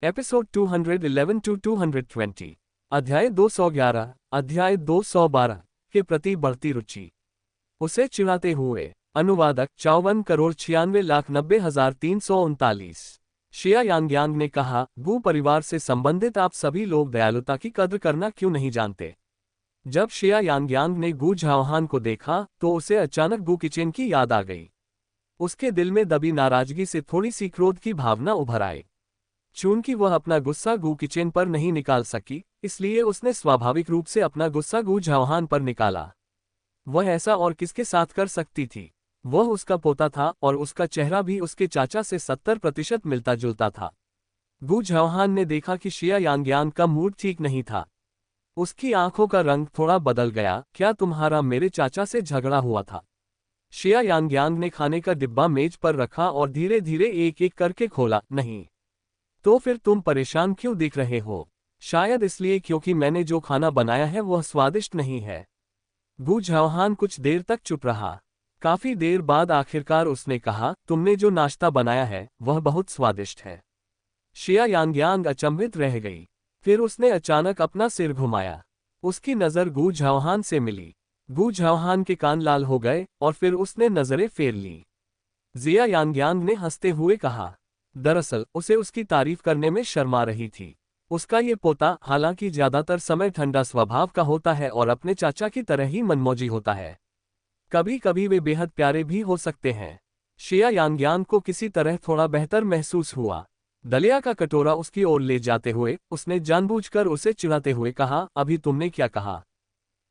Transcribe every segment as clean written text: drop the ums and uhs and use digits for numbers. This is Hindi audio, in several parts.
Episode 211 to 220। अध्याय 211। अध्याय 212 के प्रति बढ़ती रुचि। उसे चिढ़ाते हुए। अनुवादक 54,96,90,339। शिया यांगयांग ने कहा, गू परिवार से संबंधित आप सभी लोग दयालुता की कद्र करना क्यों नहीं जानते। जब शिया यांगयांग ने गू झाओहान को देखा तो उसे अचानक गू किचेन की याद आ गई। उसके दिल में दबी नाराजगी से थोड़ी सी क्रोध की भावना उभर आई। चूंकि वह अपना गुस्सा गू किचेन पर नहीं निकाल सकी, इसलिए उसने स्वाभाविक रूप से अपना गुस्सा गू झाओहान पर निकाला। वह ऐसा और किसके साथ कर सकती थी। वह उसका पोता था और उसका चेहरा भी उसके चाचा से 70% मिलता जुलता था। गू झाओहान ने देखा कि शिया यांगयांग का मूड ठीक नहीं था। उसकी आंखों का रंग थोड़ा बदल गया। क्या तुम्हारा मेरे चाचा से झगड़ा हुआ था। शिया यांगयांग ने खाने का डिब्बा मेज पर रखा और धीरे धीरे एक एक करके खोला। नहीं। तो फिर तुम परेशान क्यों दिख रहे हो। शायद इसलिए क्योंकि मैंने जो खाना बनाया है वह स्वादिष्ट नहीं है। गू झाओहान कुछ देर तक चुप रहा। काफी देर बाद आखिरकार उसने कहा, तुमने जो नाश्ता बनाया है वह बहुत स्वादिष्ट है। शिया यांगयांग अचंभित रह गई। फिर उसने अचानक अपना सिर घुमाया। उसकी नजर गू झाओहान से मिली। गू झाओहान के कान लाल हो गए और फिर उसने नजरें फेर ली। जिया यांगयांग ने हंसते हुए कहा। दरअसल उसे उसकी तारीफ करने में शर्मा रही थी। उसका ये पोता हालांकि ज्यादातर समय ठंडा स्वभाव का होता है और अपने चाचा की तरह ही मनमौजी होता है। कभी कभी वे बेहद प्यारे भी हो सकते हैं। शिया यांगयांग को किसी तरह थोड़ा बेहतर महसूस हुआ। दलिया का कटोरा उसकी ओर ले जाते हुए उसने जानबूझकर उसे चिढ़ाते हुए कहा, अभी तुमने क्या कहा।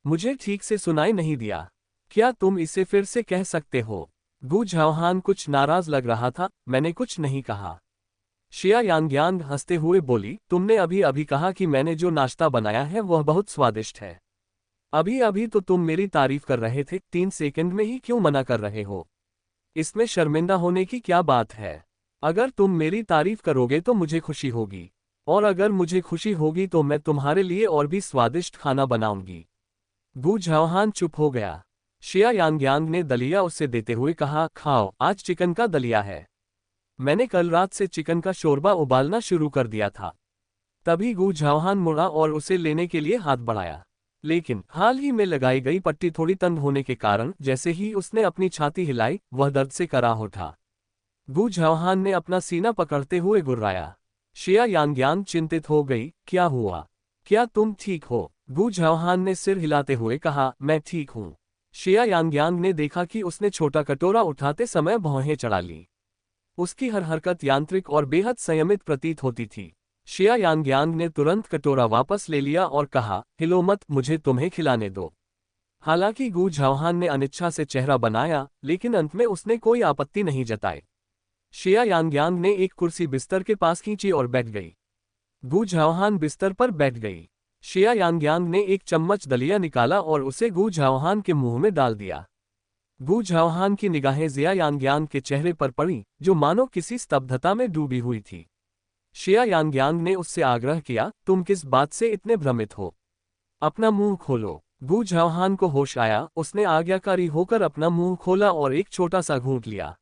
मुझे ठीक से सुनाई नहीं दिया। क्या तुम इसे फिर से कह सकते हो। गू झाओहान कुछ नाराज लग रहा था। मैंने कुछ नहीं कहा। शिया यांगयांग हंसते हुए बोली, तुमने अभी अभी कहा कि मैंने जो नाश्ता बनाया है वह बहुत स्वादिष्ट है। अभी अभी तो तुम मेरी तारीफ कर रहे थे, 3 सेकंड में ही क्यों मना कर रहे हो। इसमें शर्मिंदा होने की क्या बात है। अगर तुम मेरी तारीफ करोगे तो मुझे खुशी होगी, और अगर मुझे खुशी होगी तो मैं तुम्हारे लिए और भी स्वादिष्ट खाना बनाऊंगी। गू झाओहान चुप हो गया। शिया यांगयांग ने दलिया उसे देते हुए कहा, खाओ, आज चिकन का दलिया है। मैंने कल रात से चिकन का शोरबा उबालना शुरू कर दिया था। तभी गू झाओहान मुड़ा और उसे लेने के लिए हाथ बढ़ाया, लेकिन हाल ही में लगाई गई पट्टी थोड़ी तंग होने के कारण जैसे ही उसने अपनी छाती हिलाई वह दर्द से कराह उठा। गू झाओहान ने अपना सीना पकड़ते हुए गुर्राया। शिया यांगयांग चिंतित हो गई। क्या हुआ, क्या तुम ठीक हो। गू झाओहान ने सिर हिलाते हुए कहा, मैं ठीक हूँ। शिया यांगयांग ने देखा कि उसने छोटा कटोरा उठाते समय भौहें चढ़ा ली। उसकी हर हरकत यांत्रिक और बेहद संयमित प्रतीत होती थी। शिया यांगयांग ने तुरंत कटोरा वापस ले लिया और कहा, हिलो मत, मुझे तुम्हें खिलाने दो। हालांकि गू झाओहान ने अनिच्छा से चेहरा बनाया, लेकिन अंत में उसने कोई आपत्ति नहीं जताई। शिया यांगयांग ने एक कुर्सी बिस्तर के पास खींची और बैठ गई। गू झाओहान बिस्तर पर बैठ गई। शिया यांगयांग ने एक चम्मच दलिया निकाला और उसे गू झाओहान के मुंह में डाल दिया। गू झाओहान की निगाहें जिया यांगयांग के चेहरे पर पड़ी, जो मानो किसी स्तब्धता में डूबी हुई थी। शिया यांगयांग ने उससे आग्रह किया, तुम किस बात से इतने भ्रमित हो। अपना मुंह खोलो। गू झाओहान को होश आया। उसने आज्ञाकारी होकर अपना मुंह खोला और एक छोटा सा घूंट लिया।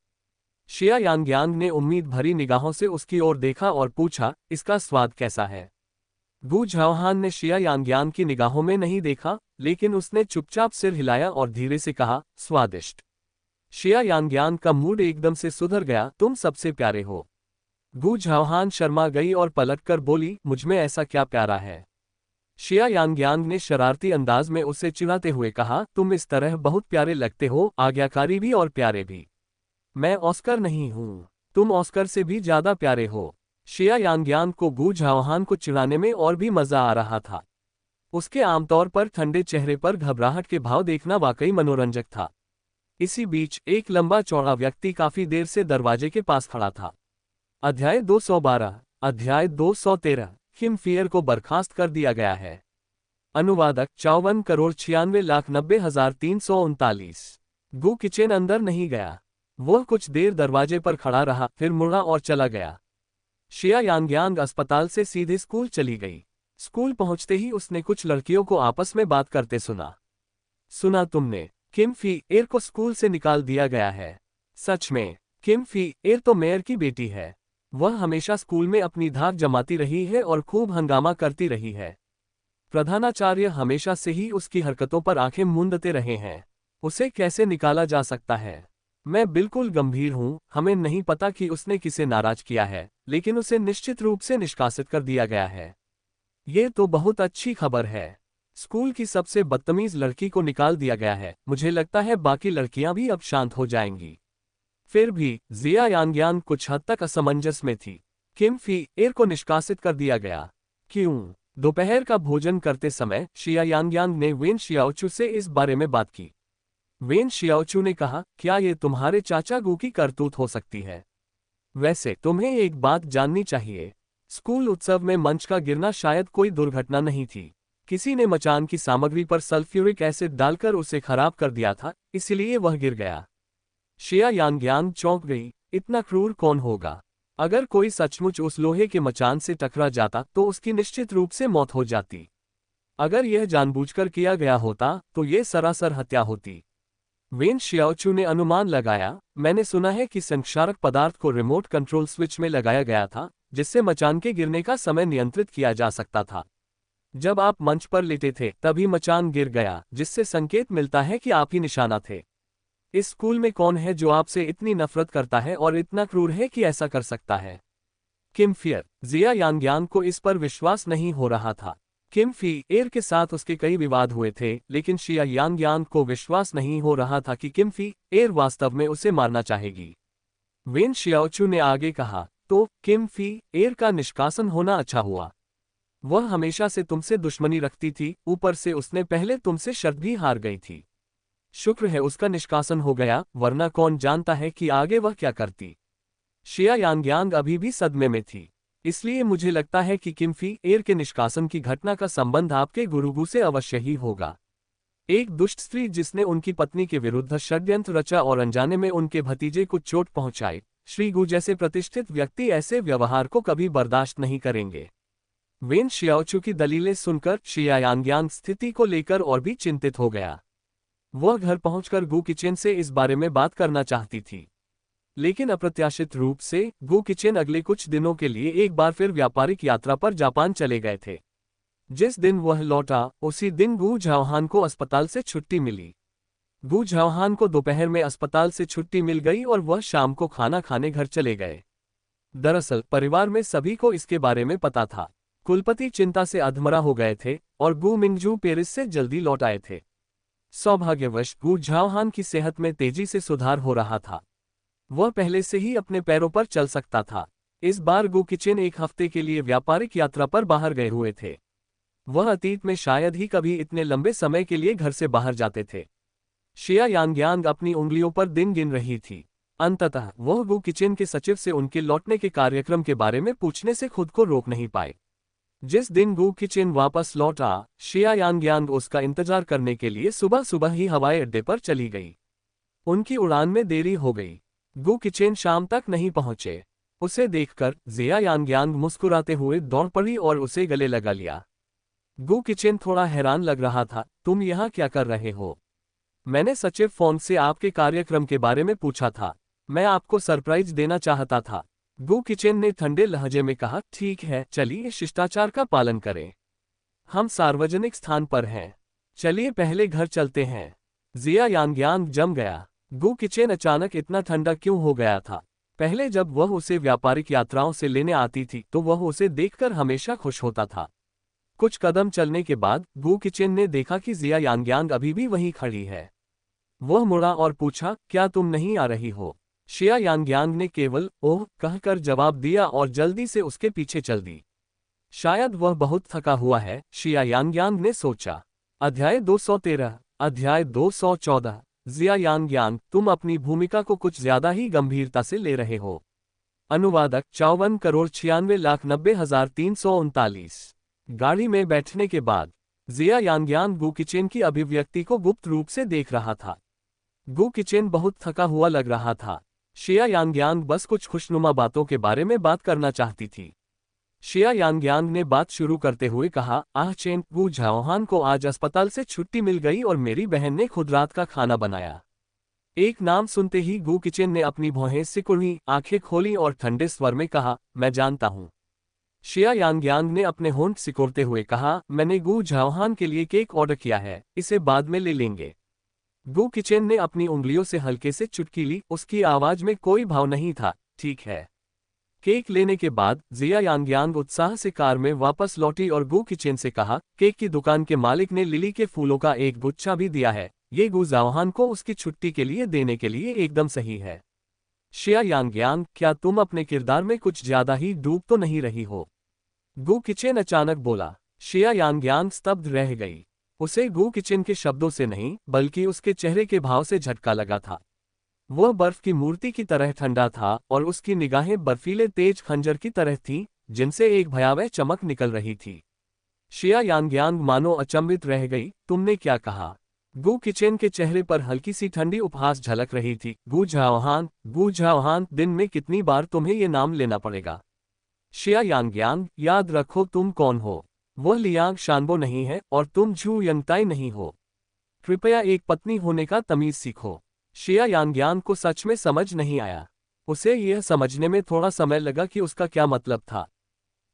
शिया यांगयांग ने उम्मीद भरी निगाहों से उसकी ओर देखा और पूछा, इसका स्वाद कैसा है। गू झाओहान ने शिया यांगयांग की निगाहों में नहीं देखा, लेकिन उसने चुपचाप सिर हिलाया और धीरे से कहा, स्वादिष्ट। शिया यांगयांग का मूड एकदम से सुधर गया। तुम सबसे प्यारे हो। गू झाओहान शर्मा गई और पलटकर बोली, मुझमें ऐसा क्या प्यारा है। शिया यांगयांग ने शरारती अंदाज में उसे चिढ़ाते हुए कहा, तुम इस तरह बहुत प्यारे लगते हो, आज्ञाकारी भी और प्यारे भी। मैं ऑस्कर नहीं हूँ। तुम ऑस्कर से भी ज्यादा प्यारे हो। शिया यांगयांग को गू झाओहान को चिढ़ाने में और भी मजा आ रहा था। उसके आमतौर पर ठंडे चेहरे पर घबराहट के भाव देखना वाकई मनोरंजक था। इसी बीच एक लंबा चौड़ा व्यक्ति काफी देर से दरवाजे के पास खड़ा था। अध्याय 212। अध्याय 213। किम फियर को बर्खास्त कर दिया गया है। अनुवादक 54,96,90,339। गू किचन अंदर नहीं गया। वह कुछ देर दरवाजे पर खड़ा रहा, फिर मुड़ा और चला गया। शिया यांगयांग अस्पताल से सीधे स्कूल चली गई। स्कूल पहुंचते ही उसने कुछ लड़कियों को आपस में बात करते सुना तुमने, किम फी एर को स्कूल से निकाल दिया गया है। सच में। किम फी एर तो मेयर की बेटी है। वह हमेशा स्कूल में अपनी धाक जमाती रही है और खूब हंगामा करती रही है। प्रधानाचार्य हमेशा से ही उसकी हरकतों पर आंखें मूंदते रहे हैं। उसे कैसे निकाला जा सकता है? मैं बिल्कुल गंभीर हूं, हमें नहीं पता कि उसने किसे नाराज किया है, लेकिन उसे निश्चित रूप से निष्कासित कर दिया गया है। ये तो बहुत अच्छी खबर है। स्कूल की सबसे बदतमीज लड़की को निकाल दिया गया है। मुझे लगता है बाकी लड़कियां भी अब शांत हो जाएंगी। फिर भी जिया यांगयांग कुछ हद तक असमंजस में थी। किम फी एर को निष्कासित कर दिया गया। क्यों? दोपहर का भोजन करते समय शिया यांगयांग ने वेन शियाओचू से इस बारे में बात की। वेन शियाओचू ने कहा, क्या ये तुम्हारे चाचा गू की करतूत हो सकती है? वैसे तुम्हें एक बात जाननी चाहिए। स्कूल उत्सव में मंच का गिरना शायद कोई दुर्घटना नहीं थी। किसी ने मचान की सामग्री पर सल्फ्यूरिक एसिड डालकर उसे खराब कर दिया था, इसलिए वह गिर गया। शिया यांगयांग चौंक गई। इतना क्रूर कौन होगा? अगर कोई सचमुच उस लोहे के मचान से टकरा जाता तो उसकी निश्चित रूप से मौत हो जाती। अगर यह जानबूझकर किया गया होता तो यह सरासर हत्या होती। वेन शियाओचू ने अनुमान लगाया, मैंने सुना है कि संक्षारक पदार्थ को रिमोट कंट्रोल स्विच में लगाया गया था, जिससे मचान के गिरने का समय नियंत्रित किया जा सकता था। जब आप मंच पर लेटे थे तभी मचान गिर गया, जिससे संकेत मिलता है कि आप ही निशाना थे। इस स्कूल में कौन है जो आपसे इतनी नफरत करता है और इतना क्रूर है कि ऐसा कर सकता है? किम फियर। जिया यांगयांग को इस पर विश्वास नहीं हो रहा था। किम फी एर के साथ उसके कई विवाद हुए थे, लेकिन शिया यांगयांग को विश्वास नहीं हो रहा था कि किम फी एर वास्तव में उसे मारना चाहेगी। वेन शियाओचू ने आगे कहा, तो किम फी एर का निष्कासन होना अच्छा हुआ। वह हमेशा से तुमसे दुश्मनी रखती थी, ऊपर से उसने पहले तुमसे शर्त भी हार गई थी। शुक्र है उसका निष्कासन हो गया, वरना कौन जानता है कि आगे वह क्या करती। शिया यांगयांग अभी भी सदमे में थी। इसलिए मुझे लगता है कि किम फी एर के निष्कासन की घटना का संबंध आपके गुरुगु से अवश्य ही होगा। एक दुष्ट स्त्री जिसने उनकी पत्नी के विरुद्ध षड्यंत्र रचा और अनजाने में उनके भतीजे को चोट पहुंचाई। श्री गु जैसे प्रतिष्ठित व्यक्ति ऐसे व्यवहार को कभी बर्दाश्त नहीं करेंगे। वेन शियाओचू की दलीलें सुनकर शिया यांगयांग स्थिति को लेकर और भी चिंतित हो गया। वह घर पहुंचकर गु किचेन से इस बारे में बात करना चाहती थी, लेकिन अप्रत्याशित रूप से गु किचेन अगले कुछ दिनों के लिए एक बार फिर व्यापारिक यात्रा पर जापान चले गए थे। जिस दिन वह लौटा उसी दिन गु झाओहान को अस्पताल से छुट्टी मिली। गु झाओहान को दोपहर में अस्पताल से छुट्टी मिल गई और वह शाम को खाना खाने घर चले गए। दरअसल परिवार में सभी को इसके बारे में पता था। कुलपति चिंता से अधमरा हो गए थे और गु मिंगजू पेरिस से जल्दी लौट आए थे। सौभाग्यवश गु झाओहान की सेहत में तेजी से सुधार हो रहा था। वह पहले से ही अपने पैरों पर चल सकता था। इस बार गु किचेन एक हफ्ते के लिए व्यापारिक यात्रा पर बाहर गए हुए थे। वह अतीत में शायद ही कभी इतने लंबे समय के लिए घर से बाहर जाते थे। शिया यांगयांग अपनी उंगलियों पर दिन गिन रही थी। अंततः वह गु किचेन के सचिव से उनके लौटने के कार्यक्रम के बारे में पूछने से खुद को रोक नहीं पाए। जिस दिन गु किचेन वापस लौटा, शिया यांगयांग उसका इंतजार करने के लिए सुबह सुबह ही हवाई अड्डे पर चली गई। उनकी उड़ान में देरी हो गई। गु किचेन शाम तक नहीं पहुंचे। उसे देखकर जिया यांगयांग मुस्कुराते हुए दौड़ पड़ी और उसे गले लगा लिया। गु किचेन थोड़ा हैरान लग रहा था। तुम यहाँ क्या कर रहे हो? मैंने सचिव फोन से आपके कार्यक्रम के बारे में पूछा था। मैं आपको सरप्राइज देना चाहता था। गु किचेन ने ठंडे लहजे में कहा, ठीक है, चलिए शिष्टाचार का पालन करें। हम सार्वजनिक स्थान पर हैं। चलिए पहले घर चलते हैं। जिया यांगयांग जम गया। गु किचेन अचानक इतना ठंडा क्यों हो गया था? पहले जब वह उसे व्यापारिक यात्राओं से लेने आती थी तो वह उसे देखकर हमेशा खुश होता था। कुछ कदम चलने के बाद गु किचेन ने देखा कि जिया यांगयांग अभी भी वहीं खड़ी है। वह मुड़ा और पूछा, क्या तुम नहीं आ रही हो? शिया यांगयांग ने केवल ओह कहकर जवाब दिया और जल्दी से उसके पीछे चल दी। शायद वह बहुत थका हुआ है, शिया यांगयांग ने सोचा। अध्याय 213। अध्याय 214। जिया यांगयांग, तुम अपनी भूमिका को कुछ ज्यादा ही गंभीरता से ले रहे हो। अनुवादक 54,96,90,339। गाड़ी में बैठने के बाद जिया यांगयांग गु किचेन की अभिव्यक्ति को गुप्त रूप से देख रहा था। गु किचेन बहुत थका हुआ लग रहा था। शिया यांगयांग बस कुछ खुशनुमा बातों के बारे में बात करना चाहती थी। शिया यांगयांग ने बात शुरू करते हुए कहा, आह चेन, गु झाओहान को आज अस्पताल से छुट्टी मिल गई और मेरी बहन ने खुद रात का खाना बनाया। एक नाम सुनते ही गू किचेन ने अपनी भौहें सिकुड़ी, आंखें खोली और ठंडे स्वर में कहा, मैं जानता हूं। शिया यांगयांग ने अपने होंठ सिकोड़ते हुए कहा, मैंने गू झाओहान के लिए केक ऑर्डर किया है, इसे बाद में ले लेंगे। गू किचेन ने अपनी उंगलियों से हल्के से चुटकी ली, उसकी आवाज में कोई भाव नहीं था। ठीक है। केक लेने के बाद जिया यांगयांग उत्साह से कार में वापस लौटी और गू किचेन से कहा, केक की दुकान के मालिक ने लिली के फूलों का एक गुच्छा भी दिया है, ये गू झाओहान को उसकी छुट्टी के लिए देने के लिए एकदम सही है। शिया यांगयांग, क्या तुम अपने किरदार में कुछ ज्यादा ही डूब तो नहीं रही हो? गू किचेन अचानक बोला। शिया यांगयांग स्तब्ध रह गई। उसे गू किचेन के शब्दों से नहीं, बल्कि उसके चेहरे के भाव से झटका लगा था। वह बर्फ की मूर्ति की तरह ठंडा था और उसकी निगाहें बर्फीले तेज खंजर की तरह थीं, जिनसे एक भयावह चमक निकल रही थी। शिया यांगयांग मानो अचंभित रह गई। तुमने क्या कहा? गू किचेन के चेहरे पर हल्की सी ठंडी उपहास झलक रही थी। गू झाओहान, दिन में कितनी बार तुम्हें ये नाम लेना पड़ेगा? शिया यांगयांग, याद रखो तुम कौन हो। वह लियांग शानबो नहीं है और तुम झू यंगताई नहीं हो। कृपया एक पत्नी होने का तमीज सीखो। शिया यांगयांग को सच में समझ नहीं आया। उसे यह समझने में थोड़ा समय लगा कि उसका क्या मतलब था।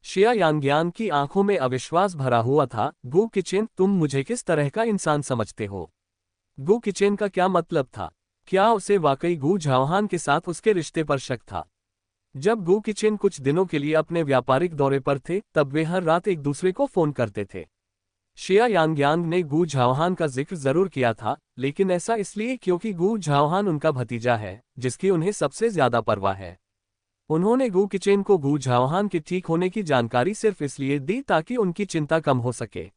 शिया यांगयांग की आंखों में अविश्वास भरा हुआ था। गू किचेन, तुम मुझे किस तरह का इंसान समझते हो? गू किचेन का क्या मतलब था? क्या उसे वाकई गू झाओहान के साथ उसके रिश्ते पर शक था? जब गू किचेन कुछ दिनों के लिए अपने व्यापारिक दौरे पर थे, तब वे हर रात एक दूसरे को फोन करते थे। शिया यांगयांग ने गू झाओहान का जिक्र जरूर किया था, लेकिन ऐसा इसलिए क्योंकि गू झाओहान उनका भतीजा है, जिसकी उन्हें सबसे ज्यादा परवाह है। उन्होंने गू किचेन को गू झाओहान के ठीक होने की जानकारी सिर्फ इसलिए दी ताकि उनकी चिंता कम हो सके।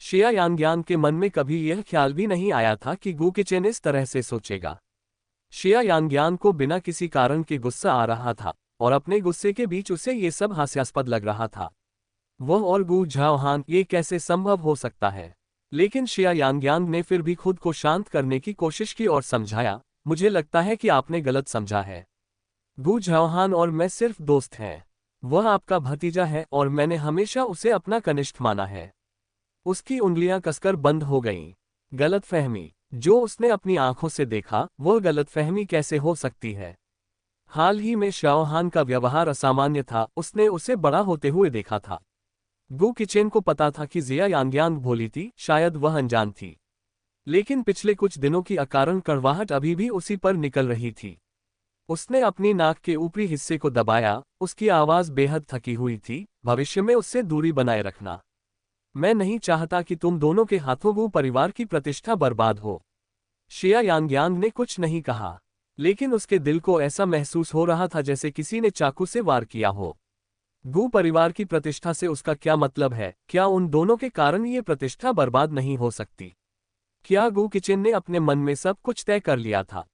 शिया यांगयांग के मन में कभी यह ख्याल भी नहीं आया था कि गू किचेन इस तरह से सोचेगा। शिया यांगयांग को बिना किसी कारण के गुस्सा आ रहा था, और अपने गुस्से के बीच उसे ये सब हास्यास्पद लग रहा था। वह और गू झाओहान, ये कैसे संभव हो सकता है? लेकिन शिया यांगयांग ने फिर भी खुद को शांत करने की कोशिश की और समझाया, मुझे लगता है कि आपने गलत समझा है। गू झाओहान और मैं सिर्फ दोस्त हैं। वह आपका भतीजा है और मैंने हमेशा उसे अपना कनिष्ठ माना है। उसकी उंगलियां कसकर बंद हो गईं। गलतफहमी, जो उसने अपनी आंखों से देखा, वह गलतफहमी कैसे हो सकती है? हाल ही में शाओहान का व्यवहार असामान्य था, उसने उसे बड़ा होते हुए देखा था। गू किचेन को पता था कि जिया यांगयांग भोली थी, शायद वह अनजान थी। लेकिन पिछले कुछ दिनों की अकारण कड़वाहट अभी भी उसी पर निकल रही थी। उसने अपनी नाक के ऊपरी हिस्से को दबाया, उसकी आवाज बेहद थकी हुई थी। भविष्य में उससे दूरी बनाए रखना। मैं नहीं चाहता कि तुम दोनों के हाथों गू परिवार की प्रतिष्ठा बर्बाद हो। शिया यांगयांग ने कुछ नहीं कहा, लेकिन उसके दिल को ऐसा महसूस हो रहा था जैसे किसी ने चाकू से वार किया हो। गू परिवार की प्रतिष्ठा से उसका क्या मतलब है? क्या उन दोनों के कारण ये प्रतिष्ठा बर्बाद नहीं हो सकती? क्या गू किचेन ने अपने मन में सब कुछ तय कर लिया था?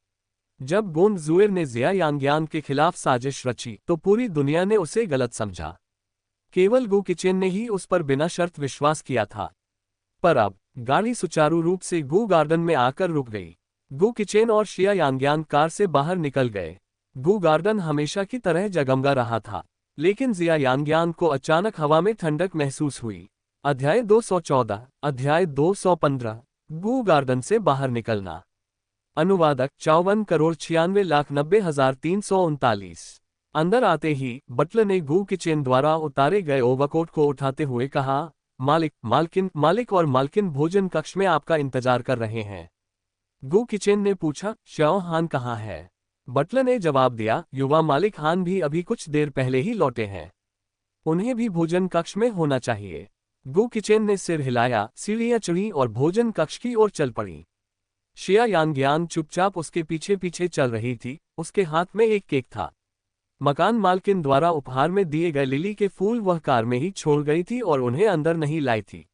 जब गोंद जुएर ने जिया यांगयांग के खिलाफ साजिश रची, तो पूरी दुनिया ने उसे गलत समझा। केवल गू किचेन ने ही उस पर बिना शर्त विश्वास किया था। पर अब गाड़ी सुचारू रूप से गू गार्डन में आकर रुक गई। गू किचेन और शिया यांगयांग कार से बाहर निकल गए। गू गार्डन हमेशा की तरह जगमगा रहा था, लेकिन जिया यांगयांग को अचानक हवा में ठंडक महसूस हुई। अध्याय 214, अध्याय 215, गू गार्डन से बाहर निकलना। अनुवादक 54,96,90,339। अंदर आते ही बटलर ने गू किचेन द्वारा उतारे गए ओवरकोट को उठाते हुए कहा, मालिक और मालकिन भोजन कक्ष में आपका इंतजार कर रहे हैं। गू किचेन ने पूछा, शाओ हान कहाँ है? बटलर ने जवाब दिया, युवा मालिक हान भी अभी कुछ देर पहले ही लौटे हैं। उन्हें भी भोजन कक्ष में होना चाहिए। गू किचेन ने सिर हिलाया, सीढ़ियां चढ़ी और भोजन कक्ष की ओर चल पड़ी। शिया यांगयांग चुपचाप उसके पीछे पीछे चल रही थी। उसके हाथ में एक केक था। मकान मालकिन द्वारा उपहार में दिए गए लिली के फूल वह कार में ही छोड़ गई थी और उन्हें अंदर नहीं लाई थी।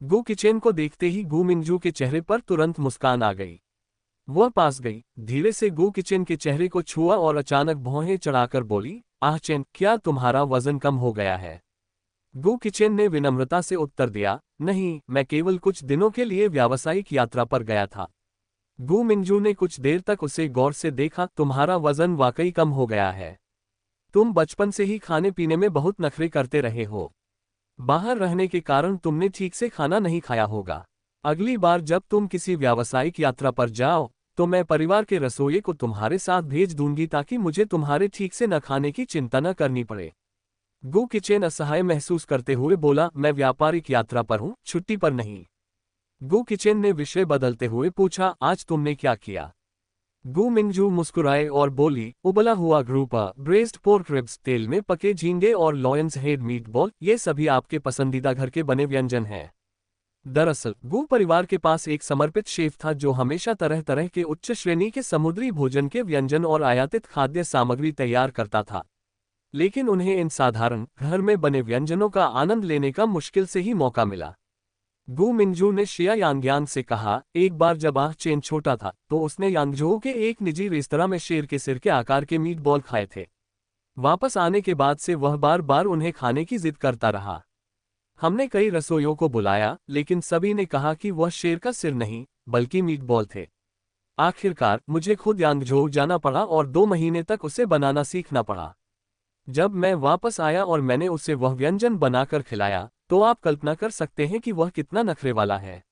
गू किचेन को देखते ही गू मिंजू के चेहरे पर तुरंत मुस्कान आ गई। वह पास गई, धीरे से गू किचेन के चेहरे को छुआ और अचानक भौहें चढ़ाकर बोली, आह चेन, क्या तुम्हारा वजन कम हो गया है? गू किचेन ने विनम्रता से उत्तर दिया, नहीं, मैं केवल कुछ दिनों के लिए व्यावसायिक यात्रा पर गया था। गू मिंजू ने कुछ देर तक उसे गौर से देखा, तुम्हारा वजन वाकई कम हो गया है। तुम बचपन से ही खाने पीने में बहुत नखरे करते रहे हो। बाहर रहने के कारण तुमने ठीक से खाना नहीं खाया होगा। अगली बार जब तुम किसी व्यावसायिक यात्रा पर जाओ तो मैं परिवार के रसोइये को तुम्हारे साथ भेज दूंगी ताकि मुझे तुम्हारे ठीक से न खाने की चिंता न करनी पड़े। गु किचेन असहाय महसूस करते हुए बोला, मैं व्यापारिक यात्रा पर हूँ, छुट्टी पर नहीं। गु किचेन ने विषय बदलते हुए पूछा, आज तुमने क्या किया? गु मिंगजू मुस्कुराए और बोली, उबला हुआ ग्रूपा, ब्रेस्ड पोर्क रिब्स, तेल में पके झींगे और लॉयंस हेड मीटबॉल, ये सभी आपके पसंदीदा घर के बने व्यंजन हैं। दरअसल गु परिवार के पास एक समर्पित शेफ था जो हमेशा तरह तरह के उच्च श्रेणी के समुद्री भोजन के व्यंजन और आयातित खाद्य सामग्री तैयार करता था। लेकिन उन्हें इन साधारण घर में बने व्यंजनों का आनंद लेने का मुश्किल से ही मौका मिला। गु मिंगजू ने शिया यांगयांग से कहा, एक बार जब आह चेन छोटा था तो उसने यांगझोउ के एक निजी रेस्तरां में शेर के सिर के आकार के मीटबॉल खाए थे। वापस आने के बाद से वह बार बार उन्हें खाने की जिद करता रहा। हमने कई रसोइयों को बुलाया, लेकिन सभी ने कहा कि वह शेर का सिर नहीं बल्कि मीटबॉल थे। आखिरकार मुझे खुद यांगझोउ जाना पड़ा और 2 महीने तक उसे बनाना सीखना पड़ा। जब मैं वापस आया और मैंने उसे वह व्यंजन बनाकर खिलाया, तो आप कल्पना कर सकते हैं कि वह कितना नखरे वाला है।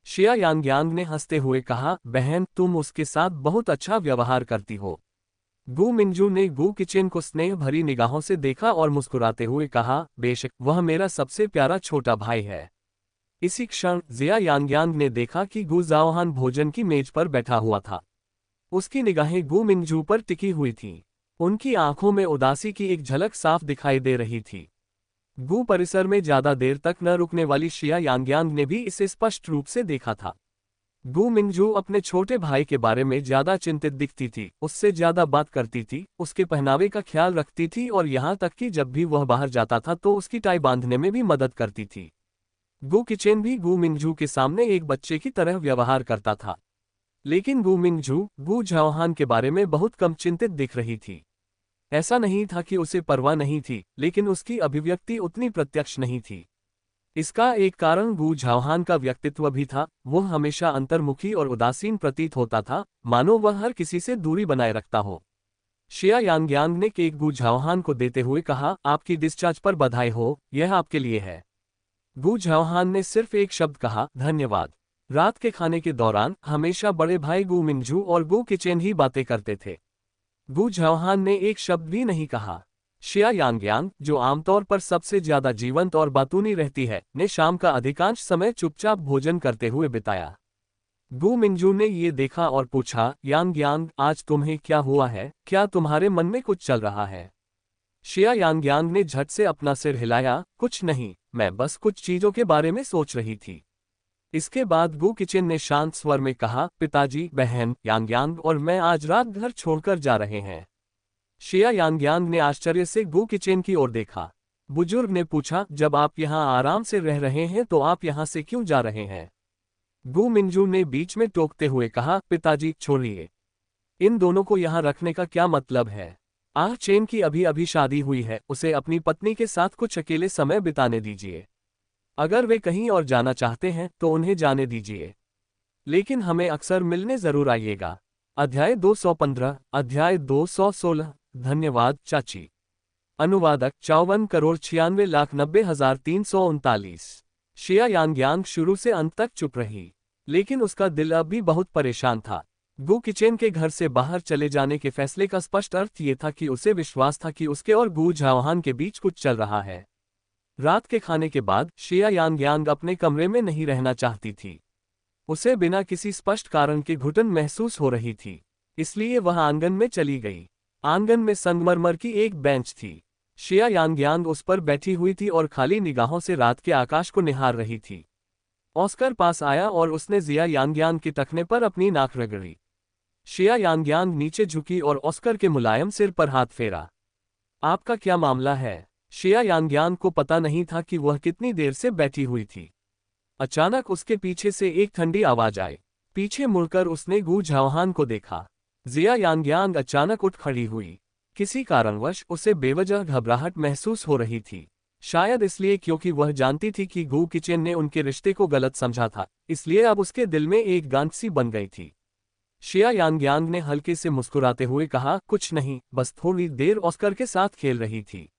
शिया यांगयांग ने हंसते हुए कहा, बहन तुम उसके साथ बहुत अच्छा व्यवहार करती हो। गु मिंगजू ने गु किचेन को स्नेह भरी निगाहों से देखा और मुस्कुराते हुए कहा, बेशक वह मेरा सबसे प्यारा छोटा भाई है। इसी क्षण जिया यांगयांग ने देखा कि गु जाओहान भोजन की मेज पर बैठा हुआ था। उसकी निगाहें गु मिंगजू पर टिकी हुई थीं। उनकी आंखों में उदासी की एक झलक साफ दिखाई दे रही थी। गु परिसर में ज्यादा देर तक न रुकने वाली शिया यांगयांग ने भी इसे स्पष्ट रूप से देखा था। गु मिंगजू अपने छोटे भाई के बारे में ज्यादा चिंतित दिखती थी, उससे ज्यादा बात करती थी, उसके पहनावे का ख्याल रखती थी और यहाँ तक कि जब भी वह बाहर जाता था तो उसकी टाई बांधने में भी मदद करती थी। गु किचेन भी गु मिंगजू के सामने एक बच्चे की तरह व्यवहार करता था। लेकिन गु मिंगजू गु जाओहान के बारे में बहुत कम चिंतित दिख रही थी। ऐसा नहीं था कि उसे परवाह नहीं थी, लेकिन उसकी अभिव्यक्ति उतनी प्रत्यक्ष नहीं थी। इसका एक कारण गु जाओहान का व्यक्तित्व भी था। वह हमेशा अंतर्मुखी और उदासीन प्रतीत होता था, मानो वह हर किसी से दूरी बनाए रखता हो। शिया यांगयांग ने केक गु जाओहान को देते हुए कहा, आपकी डिस्चार्ज पर बधाई हो, यह आपके लिए है। गु जाओहान ने सिर्फ एक शब्द कहा, धन्यवाद। रात के खाने के दौरान हमेशा बड़े भाई गु मिंगजू और गु किचेन ही बातें करते थे। गु जाओहान ने एक शब्द भी नहीं कहा। शिया यांगयांग, जो आमतौर पर सबसे ज्यादा जीवंत और बातूनी रहती है, ने शाम का अधिकांश समय चुपचाप भोजन करते हुए बिताया। गु मिंगजू ने ये देखा और पूछा, यांगयांग आज तुम्हें क्या हुआ है, क्या तुम्हारे मन में कुछ चल रहा है? शिया यांगयांग ने झट से अपना सिर हिलाया, कुछ नहीं, मैं बस कुछ चीजों के बारे में सोच रही थी। इसके बाद गु किचेन ने शांत स्वर में कहा, पिताजी, बहन यांगयांग और मैं आज रात घर छोड़कर जा रहे हैं। शिया यांगयांग ने आश्चर्य से गु किचेन की ओर देखा। बुजुर्ग ने पूछा, जब आप यहाँ आराम से रह रहे हैं तो आप यहाँ से क्यों जा रहे हैं? गु मिंगजू ने बीच में टोकते हुए कहा, पिताजी छोड़िए, इन दोनों को यहाँ रखने का क्या मतलब है? आह चेन की अभी अभी शादी हुई है, उसे अपनी पत्नी के साथ कुछ अकेले समय बिताने दीजिए। अगर वे कहीं और जाना चाहते हैं तो उन्हें जाने दीजिए, लेकिन हमें अक्सर मिलने जरूर आइएगा। अध्याय 215, अध्याय 216। धन्यवाद चाची। अनुवादक 54,96,90,339। शिया यांगयांग शुरू से अंत तक चुप रही, लेकिन उसका दिल अब भी बहुत परेशान था। गु किचेन के घर से बाहर चले जाने के फैसले का स्पष्ट अर्थ ये था कि उसे विश्वास था कि उसके और गु जाओहान के बीच कुछ चल रहा है। रात के खाने के बाद शिया यांगयांग अपने कमरे में नहीं रहना चाहती थी। उसे बिना किसी स्पष्ट कारण के घुटन महसूस हो रही थी, इसलिए वह आंगन में चली गई। आंगन में संगमरमर की एक बेंच थी। शिया यांगयांग उस पर बैठी हुई थी और खाली निगाहों से रात के आकाश को निहार रही थी। ऑस्कर पास आया और उसने जिया यांगयांग के टखने पर अपनी नाक रगड़ी। शिया यांगयांग नीचे झुकी और ऑस्कर के मुलायम सिर पर हाथ फेरा। आपका क्या मामला है? शिया यांगयांग को पता नहीं था कि वह कितनी देर से बैठी हुई थी। अचानक उसके पीछे से एक ठंडी आवाज आई। पीछे मुड़कर उसने गु जाओहान को देखा। जिया यांगयांग अचानक उठ खड़ी हुई। किसी कारणवश उसे बेवजह घबराहट महसूस हो रही थी। शायद इसलिए क्योंकि वह जानती थी कि गु किचेन ने उनके रिश्ते को गलत समझा था, इसलिए अब उसके दिल में एक गांठ सी बन गई थी। शिया यांगयांग ने हल्के से मुस्कुराते हुए कहा, कुछ नहीं, बस थोड़ी देर ऑस्कर के साथ खेल रही थी।